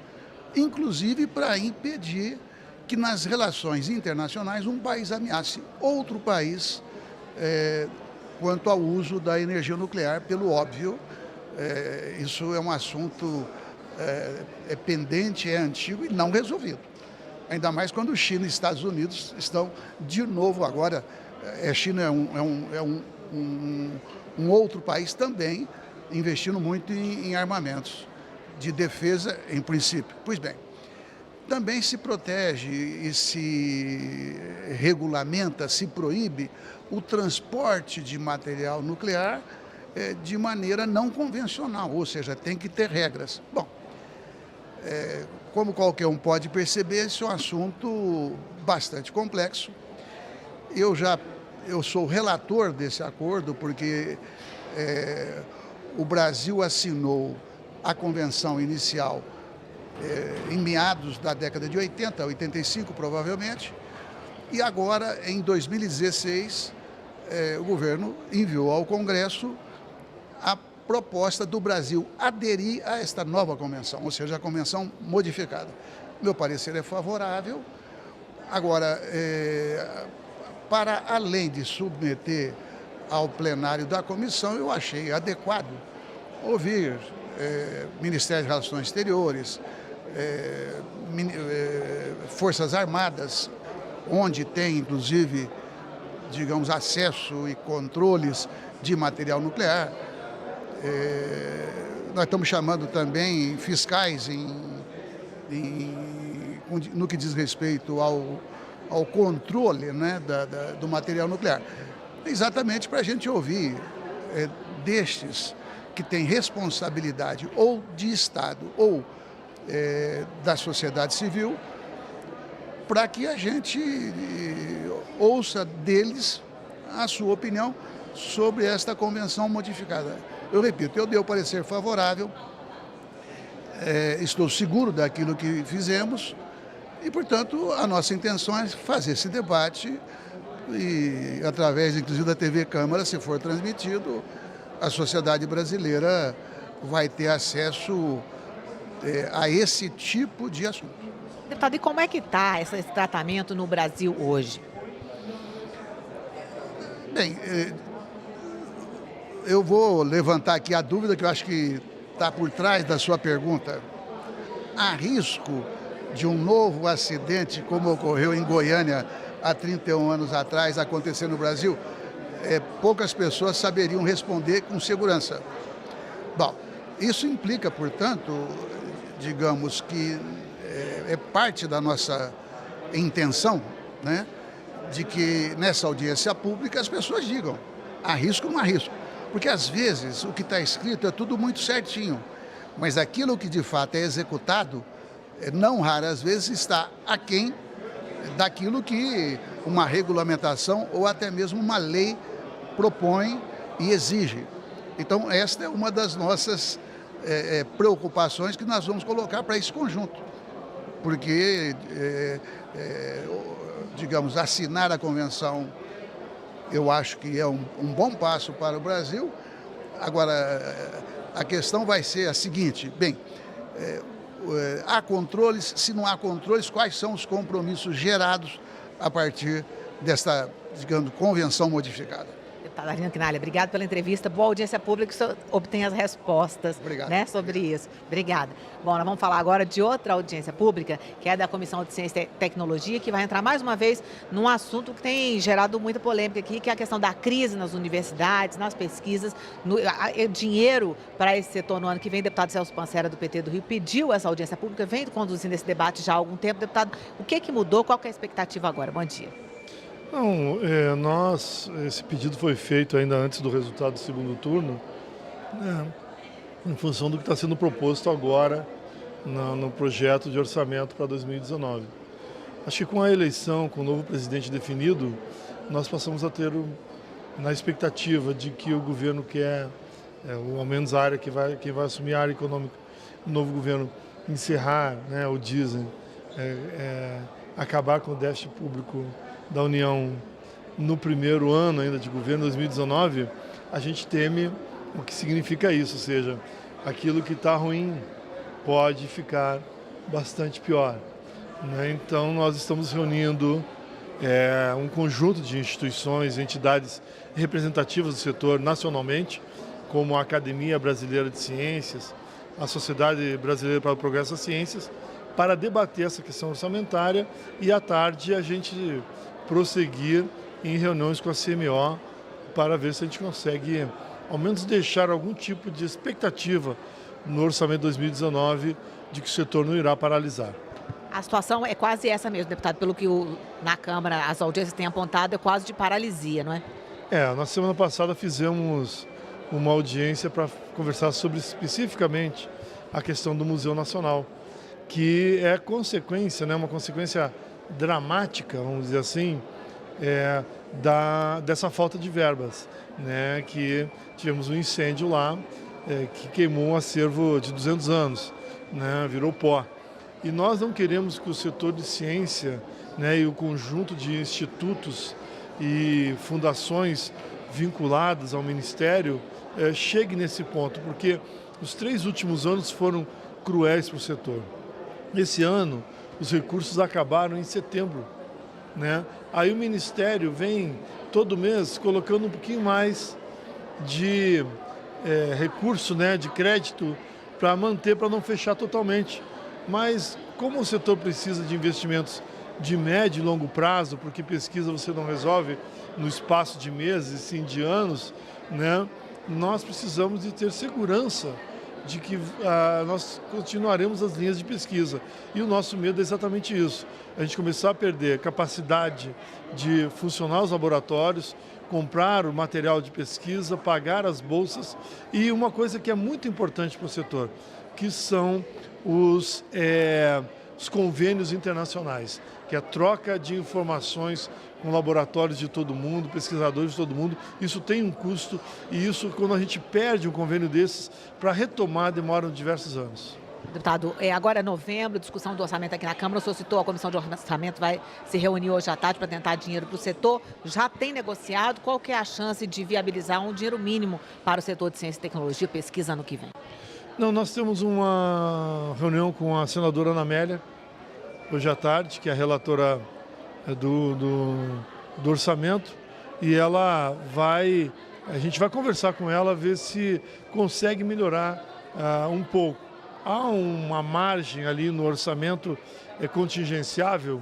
inclusive para impedir que nas relações internacionais um país ameace outro país quanto ao uso da energia nuclear, pelo óbvio. Isso é um assunto pendente, é antigo e não resolvido. Ainda mais quando China e Estados Unidos estão de novo agora. A China é um outro país também investindo muito em armamentos de defesa, em princípio. Pois bem, também se protege e se regulamenta, se proíbe o transporte de material nuclear de maneira não convencional, ou seja, tem que ter regras. Bom, como qualquer um pode perceber, esse é um assunto bastante complexo. Eu sou relator desse acordo porque o Brasil assinou a convenção inicial em meados da década de 80, 85 provavelmente, e agora, em 2016, o governo enviou ao Congresso a proposta do Brasil aderir a esta nova convenção, ou seja, a convenção modificada. Meu parecer é favorável. Agora, para além de submeter ao plenário da comissão, eu achei adequado ouvir Ministério das Relações Exteriores, Forças Armadas, onde tem, inclusive, digamos, acesso e controles de material nuclear. Nós estamos chamando também fiscais no que diz respeito ao controle, né, do material nuclear. Exatamente para a gente ouvir destes que têm responsabilidade ou de Estado ou da sociedade civil, para que a gente ouça deles a sua opinião sobre esta convenção modificada. Eu repito, eu dei o parecer favorável, estou seguro daquilo que fizemos e, portanto, a nossa intenção é fazer esse debate e, através, inclusive, da TV Câmara, se for transmitido, a sociedade brasileira vai ter acesso a esse tipo de assunto. Deputado, e como é que está esse tratamento no Brasil hoje? Bem, eu vou levantar aqui a dúvida que eu acho que está por trás da sua pergunta. Há risco de um novo acidente como ocorreu em Goiânia há 31 anos atrás acontecer no Brasil? poucas pessoas saberiam responder com segurança. Bom, isso implica, portanto, digamos que é parte da nossa intenção, né, de que nessa audiência pública as pessoas digam, arrisco ou não arrisco. Porque às vezes o que está escrito é tudo muito certinho, mas aquilo que de fato é executado, não raras vezes está aquém daquilo que uma regulamentação ou até mesmo uma lei propõe e exige. Então esta é uma das nossas preocupações que nós vamos colocar para esse conjunto. Porque, digamos, assinar a convenção, eu acho que é um bom passo para o Brasil. Agora, a questão vai ser a seguinte, bem, há controles, se não há controles, quais são os compromissos gerados a partir desta, digamos, convenção modificada? Deputada Arlindo Quinalha, obrigado pela entrevista. Boa audiência pública, que o senhor obtém as respostas, né, sobre isso. Obrigada. Bom, nós vamos falar agora de outra audiência pública, que é da Comissão de Ciência e Tecnologia, que vai entrar mais uma vez num assunto que tem gerado muita polêmica aqui, que é a questão da crise nas universidades, nas pesquisas, dinheiro para esse setor no ano que vem. O deputado Celso Pancera, do PT do Rio, pediu essa audiência pública, vem conduzindo esse debate já há algum tempo. Deputado, o que mudou? Qual que é a expectativa agora? Bom dia. Não, esse pedido foi feito ainda antes do resultado do segundo turno, em função do que está sendo proposto agora no projeto de orçamento para 2019. Acho que com a eleição, com o novo presidente definido, nós passamos a ter na expectativa de que o governo quer, ou ao menos a área quem vai assumir a área econômica, o novo governo encerrar, o dizem, acabar com o déficit público da União no primeiro ano ainda de governo, 2019, a gente teme o que significa isso, ou seja, aquilo que está ruim pode ficar bastante pior. Então, nós estamos reunindo um conjunto de instituições, entidades representativas do setor nacionalmente, como a Academia Brasileira de Ciências, a Sociedade Brasileira para o Progresso das Ciências, para debater essa questão orçamentária e, à tarde, a gente prosseguir em reuniões com a CMO para ver se a gente consegue, ao menos, deixar algum tipo de expectativa no orçamento de 2019 de que o setor não irá paralisar. A situação é quase essa mesmo, deputado, pelo que na Câmara as audiências têm apontado, é quase de paralisia, não é? Na semana passada fizemos uma audiência para conversar sobre especificamente a questão do Museu Nacional, que é consequência, uma consequência dramática, vamos dizer assim, dessa falta de verbas, que tivemos um incêndio lá que queimou um acervo de 200 anos, virou pó. E nós não queremos que o setor de ciência e o conjunto de institutos e fundações vinculadas ao Ministério chegue nesse ponto, porque os 3 últimos anos foram cruéis para o setor. Esse ano, os recursos acabaram em setembro, Aí o Ministério vem todo mês colocando um pouquinho mais de recurso, de crédito para manter, para não fechar totalmente. Mas como o setor precisa de investimentos de médio e longo prazo, porque pesquisa você não resolve no espaço de meses, sim de anos, nós precisamos de ter segurança de que nós continuaremos as linhas de pesquisa. E o nosso medo é exatamente isso. A gente começar a perder capacidade de funcionar os laboratórios, comprar o material de pesquisa, pagar as bolsas e uma coisa que é muito importante para o setor, que são os convênios internacionais, que é a troca de informações com laboratórios de todo mundo, pesquisadores de todo mundo. Isso tem um custo e isso, quando a gente perde um convênio desses, para retomar demora diversos anos. Deputado, agora é novembro, discussão do orçamento aqui na Câmara. O senhor citou, a Comissão de Orçamento vai se reunir hoje à tarde para tentar dinheiro para o setor. Já tem negociado? Qual que é a chance de viabilizar um dinheiro mínimo para o setor de ciência e tecnologia e pesquisa ano que vem? Não, nós temos uma reunião com a senadora Ana Amélia, hoje à tarde, que é a relatora do orçamento, e a gente vai conversar com ela, ver se consegue melhorar um pouco. Há uma margem ali no orçamento contingenciável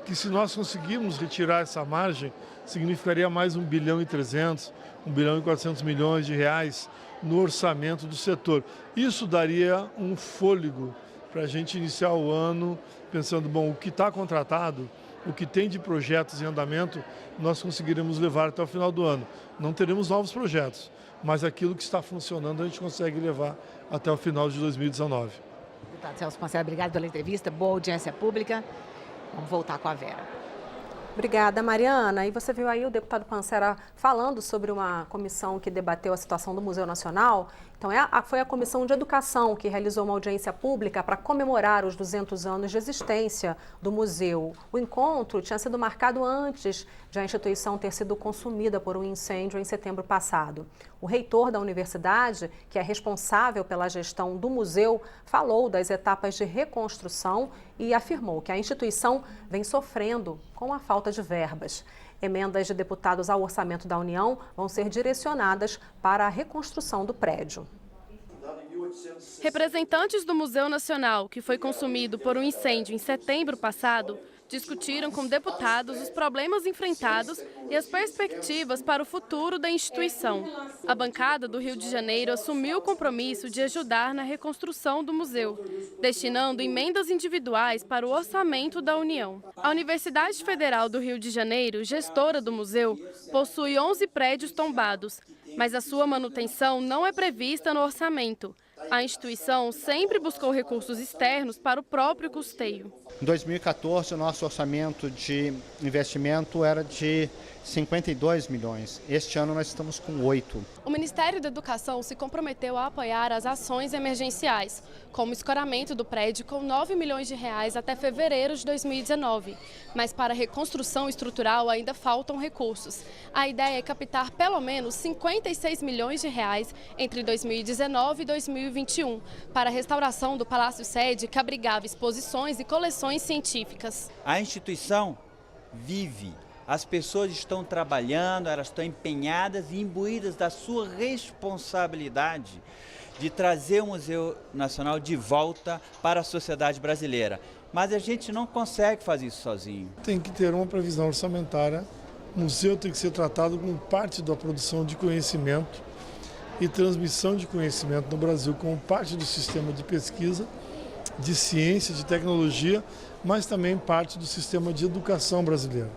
que se nós conseguirmos retirar essa margem, significaria mais 1 bilhão e 300, 1 bilhão e 400 milhões de reais no orçamento do setor. Isso daria um fôlego para a gente iniciar o ano pensando, bom, o que está contratado, o que tem de projetos em andamento, nós conseguiremos levar até o final do ano. Não teremos novos projetos, mas aquilo que está funcionando a gente consegue levar até o final de 2019. Deputado Celso Pancera, obrigado pela entrevista, boa audiência pública. Vamos voltar com a Vera. Obrigada, Mariana. E você viu aí o deputado Pancera falando sobre uma comissão que debateu a situação do Museu Nacional. Então, foi a Comissão de Educação que realizou uma audiência pública para comemorar os 200 anos de existência do museu. O encontro tinha sido marcado antes de a instituição ter sido consumida por um incêndio em setembro passado. O reitor da universidade, que é responsável pela gestão do museu, falou das etapas de reconstrução e afirmou que a instituição vem sofrendo com a falta de verbas. Emendas de deputados ao orçamento da União vão ser direcionadas para a reconstrução do prédio. Representantes do Museu Nacional, que foi consumido por um incêndio em setembro passado, discutiram com deputados os problemas enfrentados e as perspectivas para o futuro da instituição. A bancada do Rio de Janeiro assumiu o compromisso de ajudar na reconstrução do museu, destinando emendas individuais para o orçamento da União. A Universidade Federal do Rio de Janeiro, gestora do museu, possui 11 prédios tombados, mas a sua manutenção não é prevista no orçamento. A instituição sempre buscou recursos externos para o próprio custeio. Em 2014, o nosso orçamento de investimento era de 52 milhões. Este ano nós estamos com 8. O Ministério da Educação se comprometeu a apoiar as ações emergenciais, como o escoramento do prédio com 9 milhões de reais até fevereiro de 2019. Mas para a reconstrução estrutural ainda faltam recursos. A ideia é captar pelo menos 56 milhões de reais entre 2019 e 2021 para a restauração do Palácio Sede, que abrigava exposições e coleções científicas. A instituição vive. As pessoas estão trabalhando, elas estão empenhadas e imbuídas da sua responsabilidade de trazer o Museu Nacional de volta para a sociedade brasileira. Mas a gente não consegue fazer isso sozinho. Tem que ter uma previsão orçamentária. O museu tem que ser tratado como parte da produção de conhecimento e transmissão de conhecimento no Brasil, como parte do sistema de pesquisa, de ciência, de tecnologia, mas também parte do sistema de educação brasileiro.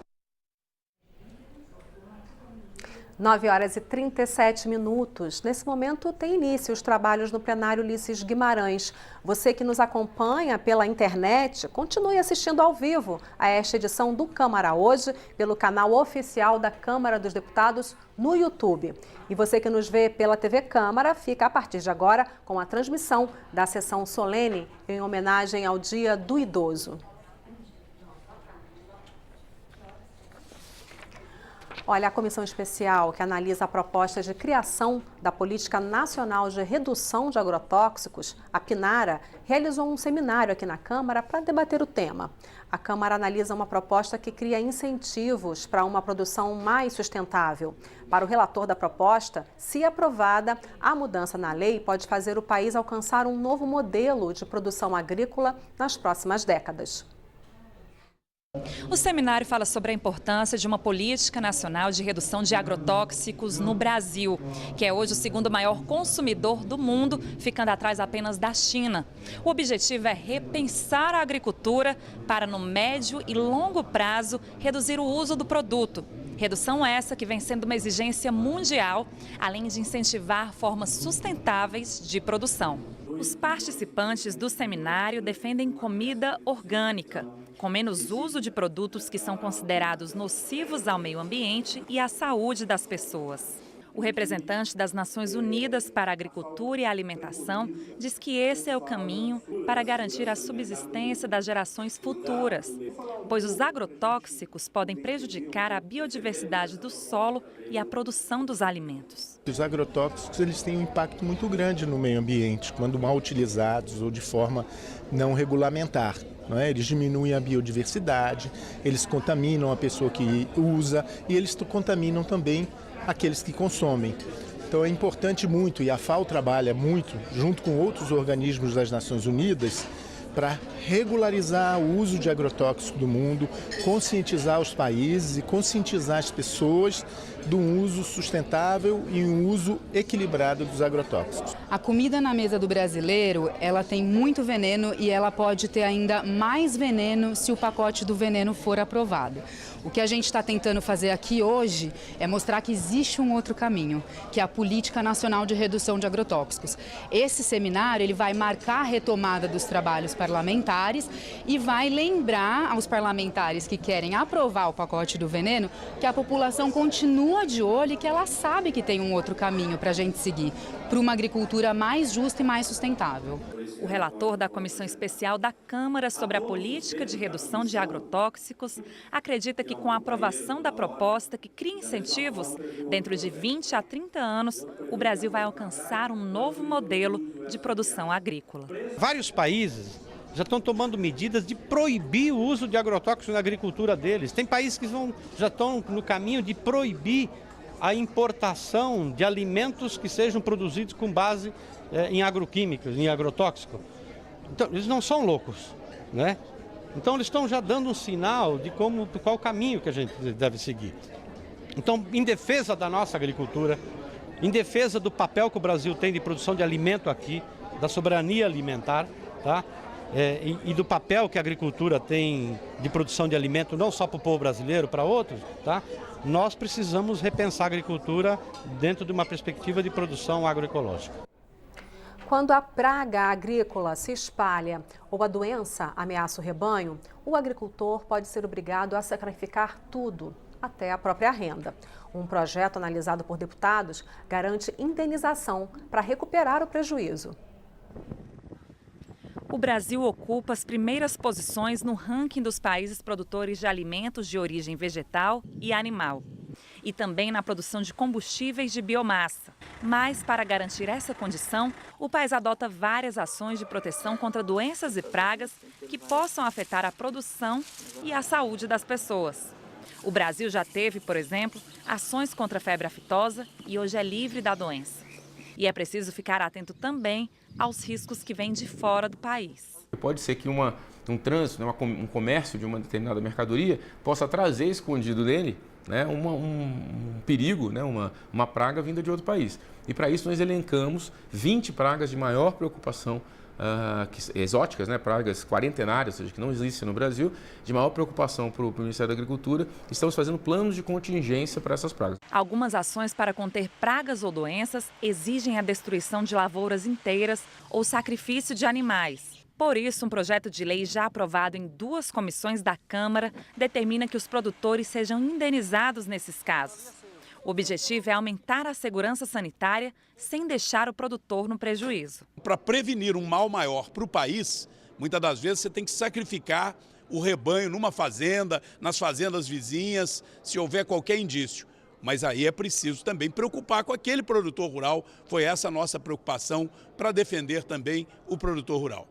9h37. Nesse momento tem início os trabalhos no plenário Ulisses Guimarães. Você que nos acompanha pela internet, continue assistindo ao vivo a esta edição do Câmara Hoje pelo canal oficial da Câmara dos Deputados no YouTube. E você que nos vê pela TV Câmara, fica a partir de agora com a transmissão da sessão solene em homenagem ao Dia do Idoso. Olha, a comissão especial que analisa a proposta de criação da Política Nacional de Redução de Agrotóxicos, a PNARA, realizou um seminário aqui na Câmara para debater o tema. A Câmara analisa uma proposta que cria incentivos para uma produção mais sustentável. Para o relator da proposta, se aprovada, a mudança na lei pode fazer o país alcançar um novo modelo de produção agrícola nas próximas décadas. O seminário fala sobre a importância de uma política nacional de redução de agrotóxicos no Brasil, que é hoje o segundo maior consumidor do mundo, ficando atrás apenas da China. O objetivo é repensar a agricultura para, no médio e longo prazo, reduzir o uso do produto. Redução essa que vem sendo uma exigência mundial, além de incentivar formas sustentáveis de produção. Os participantes do seminário defendem comida orgânica, com menos uso de produtos que são considerados nocivos ao meio ambiente e à saúde das pessoas. O representante das Nações Unidas para a Agricultura e a Alimentação diz que esse é o caminho para garantir a subsistência das gerações futuras, pois os agrotóxicos podem prejudicar a biodiversidade do solo e a produção dos alimentos. Os agrotóxicos eles têm um impacto muito grande no meio ambiente, quando mal utilizados ou de forma não regulamentar. Não é? Eles diminuem a biodiversidade, eles contaminam a pessoa que usa e eles contaminam também aqueles que consomem. Então é importante muito, e a FAO trabalha muito, junto com outros organismos das Nações Unidas, para regularizar o uso de agrotóxicos do mundo, conscientizar os países e conscientizar as pessoas do uso sustentável e um uso equilibrado dos agrotóxicos. A comida na mesa do brasileiro, ela tem muito veneno e ela pode ter ainda mais veneno se o pacote do veneno for aprovado. O que a gente está tentando fazer aqui hoje é mostrar que existe um outro caminho, que é a Política Nacional de Redução de Agrotóxicos. Esse seminário ele vai marcar a retomada dos trabalhos parlamentares e vai lembrar aos parlamentares que querem aprovar o pacote do veneno que a população continua de olho e que ela sabe que tem um outro caminho para a gente seguir, para uma agricultura mais justa e mais sustentável. O relator da Comissão Especial da Câmara sobre a Política de Redução de Agrotóxicos acredita que com a aprovação da proposta que cria incentivos, dentro de 20 a 30 anos, o Brasil vai alcançar um novo modelo de produção agrícola. Vários países já estão tomando medidas de proibir o uso de agrotóxicos na agricultura deles. Tem países que já estão no caminho de proibir a importação de alimentos que sejam produzidos com base em agroquímicos, em agrotóxico. Então, eles não são loucos, né? Então, eles estão já dando um sinal de qual caminho que a gente deve seguir. Então, em defesa da nossa agricultura, em defesa do papel que o Brasil tem de produção de alimento aqui, da soberania alimentar, tá? E do papel que a agricultura tem de produção de alimento, não só para o povo brasileiro, para outros, tá? Nós precisamos repensar a agricultura dentro de uma perspectiva de produção agroecológica. Quando a praga agrícola se espalha ou a doença ameaça o rebanho, o agricultor pode ser obrigado a sacrificar tudo, até a própria renda. Um projeto analisado por deputados garante indenização para recuperar o prejuízo. O Brasil ocupa as primeiras posições no ranking dos países produtores de alimentos de origem vegetal e animal. E também na produção de combustíveis de biomassa. Mas, para garantir essa condição, o país adota várias ações de proteção contra doenças e pragas que possam afetar a produção e a saúde das pessoas. O Brasil já teve, por exemplo, ações contra a febre aftosa e hoje é livre da doença. E é preciso ficar atento também aos riscos que vêm de fora do país. Pode ser que um trânsito, um comércio de uma determinada mercadoria possa trazer escondido nele, né, um perigo, né, uma praga vinda de outro país. E para isso nós elencamos 20 pragas de maior preocupação, exóticas, né, pragas quarentenárias, ou seja, que não existem no Brasil, de maior preocupação para o Ministério da Agricultura. Estamos fazendo planos de contingência para essas pragas. Algumas ações para conter pragas ou doenças exigem a destruição de lavouras inteiras ou sacrifício de animais. Por isso, um projeto de lei já aprovado em 2 comissões da Câmara determina que os produtores sejam indenizados nesses casos. O objetivo é aumentar a segurança sanitária sem deixar o produtor no prejuízo. Para prevenir um mal maior para o país, muitas das vezes você tem que sacrificar o rebanho numa fazenda, nas fazendas vizinhas, se houver qualquer indício. Mas aí é preciso também preocupar com aquele produtor rural. Foi essa a nossa preocupação para defender também o produtor rural.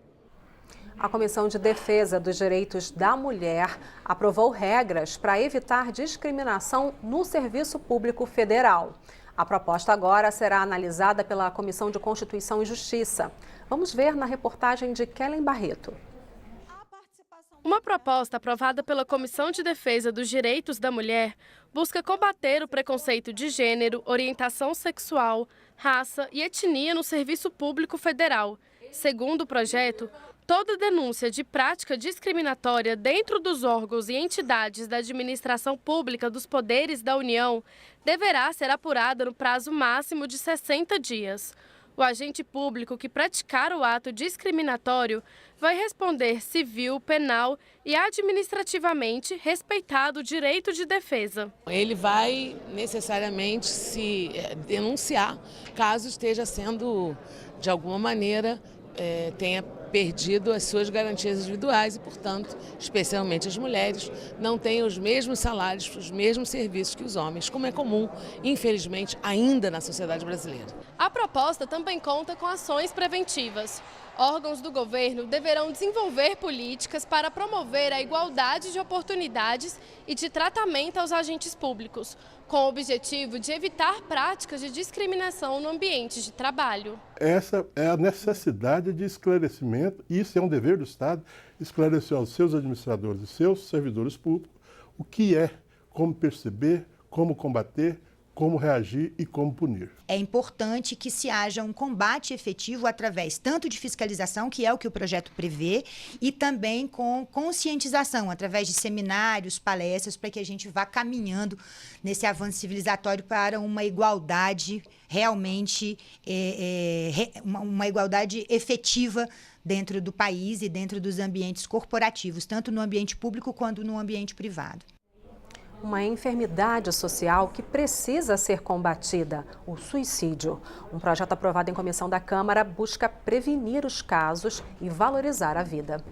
A Comissão de Defesa dos Direitos da Mulher aprovou regras para evitar discriminação no Serviço Público Federal. A proposta agora será analisada pela Comissão de Constituição e Justiça. Vamos ver na reportagem de Kellen Barreto. Uma proposta aprovada pela Comissão de Defesa dos Direitos da Mulher busca combater o preconceito de gênero, orientação sexual, raça e etnia no Serviço Público Federal. Segundo o projeto, toda denúncia de prática discriminatória dentro dos órgãos e entidades da administração pública dos poderes da União deverá ser apurada no prazo máximo de 60 dias. O agente público que praticar o ato discriminatório vai responder civil, penal e administrativamente, respeitado o direito de defesa. Ele vai necessariamente se denunciar caso esteja sendo, de alguma maneira, tenha perdido as suas garantias individuais e, portanto, especialmente as mulheres, não têm os mesmos salários, os mesmos serviços que os homens, como é comum, infelizmente, ainda na sociedade brasileira. A proposta também conta com ações preventivas. Órgãos do governo deverão desenvolver políticas para promover a igualdade de oportunidades e de tratamento aos agentes públicos, com o objetivo de evitar práticas de discriminação no ambiente de trabalho. Essa é a necessidade de esclarecimento, e isso é um dever do Estado, esclarecer aos seus administradores e seus servidores públicos o que é, como perceber, como combater, como reagir e como punir. É importante que se haja um combate efetivo através tanto de fiscalização, que é o que o projeto prevê, e também com conscientização, através de seminários, palestras, para que a gente vá caminhando nesse avanço civilizatório para uma igualdade realmente, uma igualdade efetiva dentro do país e dentro dos ambientes corporativos, tanto no ambiente público quanto no ambiente privado. Uma enfermidade social que precisa ser combatida, o suicídio. Um projeto aprovado em comissão da Câmara busca prevenir os casos e valorizar a vida.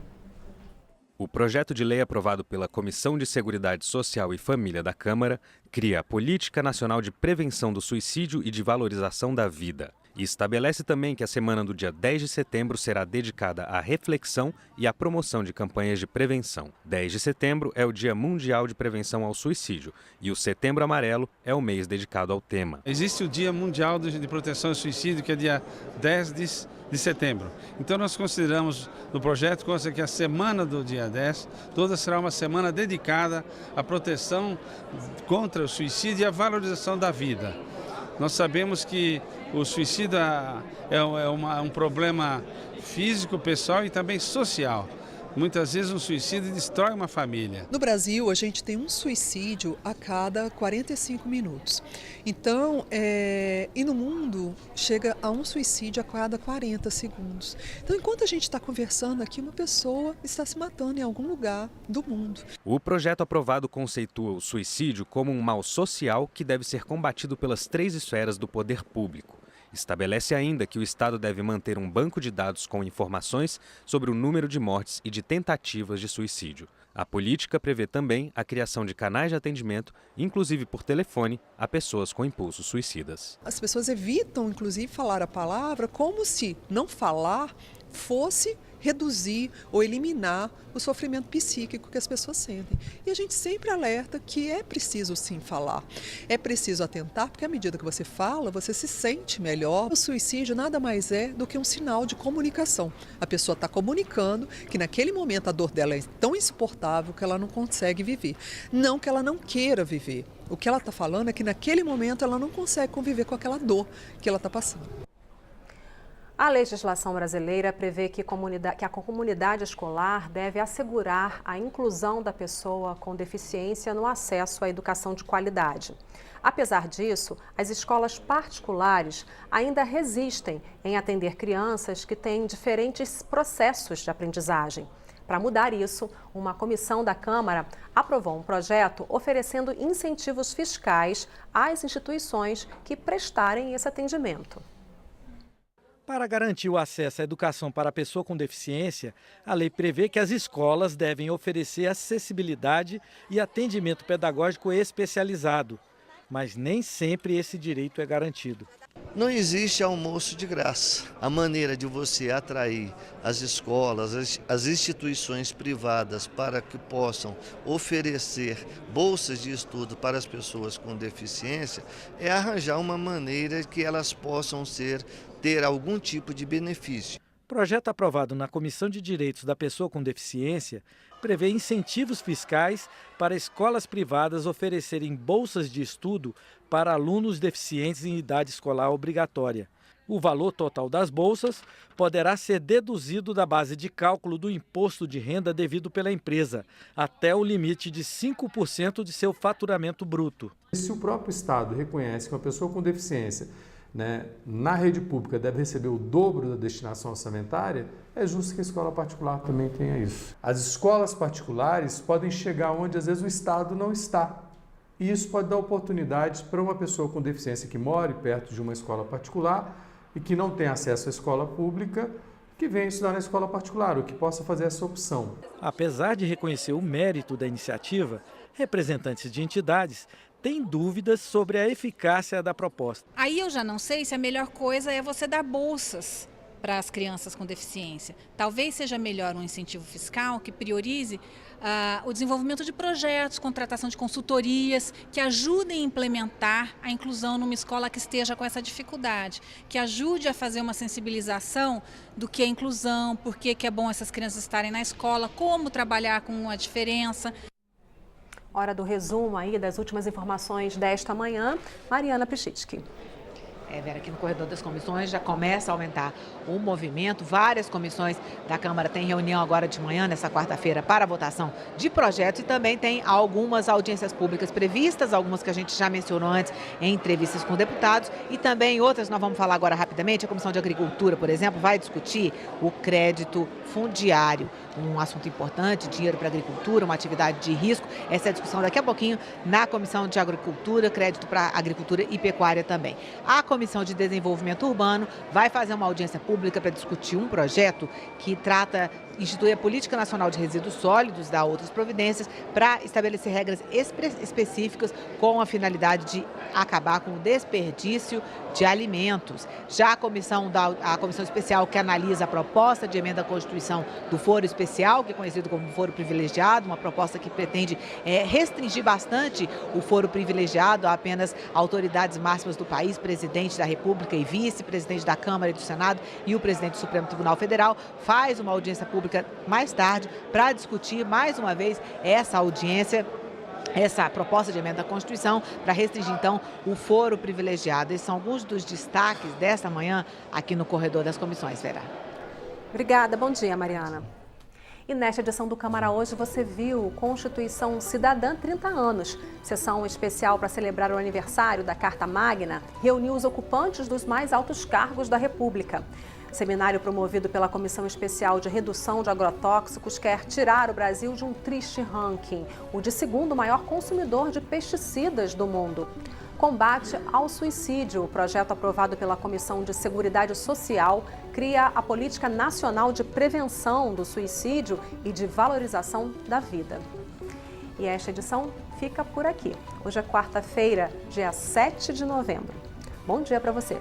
O projeto de lei aprovado pela Comissão de Seguridade Social e Família da Câmara cria a Política Nacional de Prevenção do Suicídio e de Valorização da Vida. E estabelece também que a semana do dia 10 de setembro será dedicada à reflexão e à promoção de campanhas de prevenção. 10 de setembro é o Dia Mundial de Prevenção ao Suicídio e o Setembro Amarelo é o mês dedicado ao tema. Existe o Dia Mundial de Proteção ao Suicídio, que é dia 10 de setembro. Então nós consideramos no projeto que a semana do dia 10 toda será uma semana dedicada à proteção contra o suicídio e à valorização da vida. Nós sabemos que o suicídio é um problema físico, pessoal e também social. Muitas vezes um suicídio destrói uma família. No Brasil, a gente tem um suicídio a cada 45 minutos. Então, e no mundo, chega a um suicídio a cada 40 segundos. Então, enquanto a gente está conversando aqui, uma pessoa está se matando em algum lugar do mundo. O projeto aprovado conceitua o suicídio como um mal social que deve ser combatido pelas 3 esferas do poder público. Estabelece ainda que o Estado deve manter um banco de dados com informações sobre o número de mortes e de tentativas de suicídio. A política prevê também a criação de canais de atendimento, inclusive por telefone, a pessoas com impulsos suicidas. As pessoas evitam, inclusive, falar a palavra como se não falar fosse reduzir ou eliminar o sofrimento psíquico que as pessoas sentem. E a gente sempre alerta que é preciso sim falar, é preciso atentar, porque à medida que você fala, você se sente melhor. O suicídio nada mais é do que um sinal de comunicação. A pessoa está comunicando que naquele momento a dor dela é tão insuportável que ela não consegue viver. Não que ela não queira viver. O que ela está falando é que naquele momento ela não consegue conviver com aquela dor que ela está passando. A legislação brasileira prevê que a comunidade escolar deve assegurar a inclusão da pessoa com deficiência no acesso à educação de qualidade. Apesar disso, as escolas particulares ainda resistem em atender crianças que têm diferentes processos de aprendizagem. Para mudar isso, uma comissão da Câmara aprovou um projeto oferecendo incentivos fiscais às instituições que prestarem esse atendimento. Para garantir o acesso à educação para a pessoa com deficiência, a lei prevê que as escolas devem oferecer acessibilidade e atendimento pedagógico especializado, mas nem sempre esse direito é garantido. Não existe almoço de graça. A maneira de você atrair as escolas, as instituições privadas para que possam oferecer bolsas de estudo para as pessoas com deficiência é arranjar uma maneira que elas possam ter algum tipo de benefício. O projeto aprovado na Comissão de Direitos da Pessoa com Deficiência prevê incentivos fiscais para escolas privadas oferecerem bolsas de estudo para alunos deficientes em idade escolar obrigatória. O valor total das bolsas poderá ser deduzido da base de cálculo do imposto de renda devido pela empresa, até o limite de 5% de seu faturamento bruto. Se o próprio Estado reconhece que uma pessoa com deficiência na rede pública deve receber o dobro da destinação orçamentária, é justo que a escola particular também tenha isso. As escolas particulares podem chegar onde às vezes o Estado não está. E isso pode dar oportunidades para uma pessoa com deficiência que more perto de uma escola particular e que não tem acesso à escola pública, que venha estudar na escola particular, ou que possa fazer essa opção. Apesar de reconhecer o mérito da iniciativa, representantes de entidades têm dúvidas sobre a eficácia da proposta. Aí eu já não sei se a melhor coisa é você dar bolsas para as crianças com deficiência. Talvez seja melhor um incentivo fiscal que priorize o desenvolvimento de projetos, contratação de consultorias que ajudem a implementar a inclusão numa escola que esteja com essa dificuldade, que ajude a fazer uma sensibilização do que é inclusão, por que é bom essas crianças estarem na escola, como trabalhar com a diferença. Hora do resumo aí das últimas informações desta manhã. Mariana Pichitsky. Vera, aqui no corredor das comissões já começa a aumentar o movimento. Várias comissões da Câmara têm reunião agora de manhã, nessa quarta-feira, para a votação de projetos e também tem algumas audiências públicas previstas, algumas que a gente já mencionou antes em entrevistas com deputados e também outras, nós vamos falar agora rapidamente. A Comissão de Agricultura, por exemplo, vai discutir o crédito fundiário, um assunto importante, dinheiro para a agricultura, uma atividade de risco. Essa é a discussão daqui a pouquinho na Comissão de Agricultura, crédito para agricultura e pecuária também. A Comissão de Desenvolvimento Urbano vai fazer uma audiência pública para discutir um projeto que institui a Política Nacional de Resíduos Sólidos, dá outras providências, para estabelecer regras específicas com a finalidade de acabar com o desperdício de alimentos. Já a comissão especial que analisa a proposta de emenda à Constituição do Foro Especial, que é conhecido como Foro Privilegiado, uma proposta que pretende restringir bastante o foro privilegiado a apenas autoridades máximas do país, presidente da República e vice-presidente da Câmara e do Senado e o presidente do Supremo Tribunal Federal, faz uma audiência pública mais tarde para discutir mais uma vez essa audiência, essa proposta de emenda à Constituição para restringir, então, o foro privilegiado. Esses são alguns dos destaques desta manhã aqui no corredor das comissões, Vera. Obrigada, bom dia, Mariana. E nesta edição do Câmara Hoje você viu Constituição Cidadã 30 anos. Sessão especial para celebrar o aniversário da Carta Magna reuniu os ocupantes dos mais altos cargos da República. Seminário promovido pela Comissão Especial de Redução de Agrotóxicos quer tirar o Brasil de um triste ranking, o de segundo maior consumidor de pesticidas do mundo. Combate ao suicídio. O projeto aprovado pela Comissão de Seguridade Social cria a Política Nacional de Prevenção do Suicídio e de Valorização da Vida. E esta edição fica por aqui. Hoje é quarta-feira, dia 7 de novembro. Bom dia para você.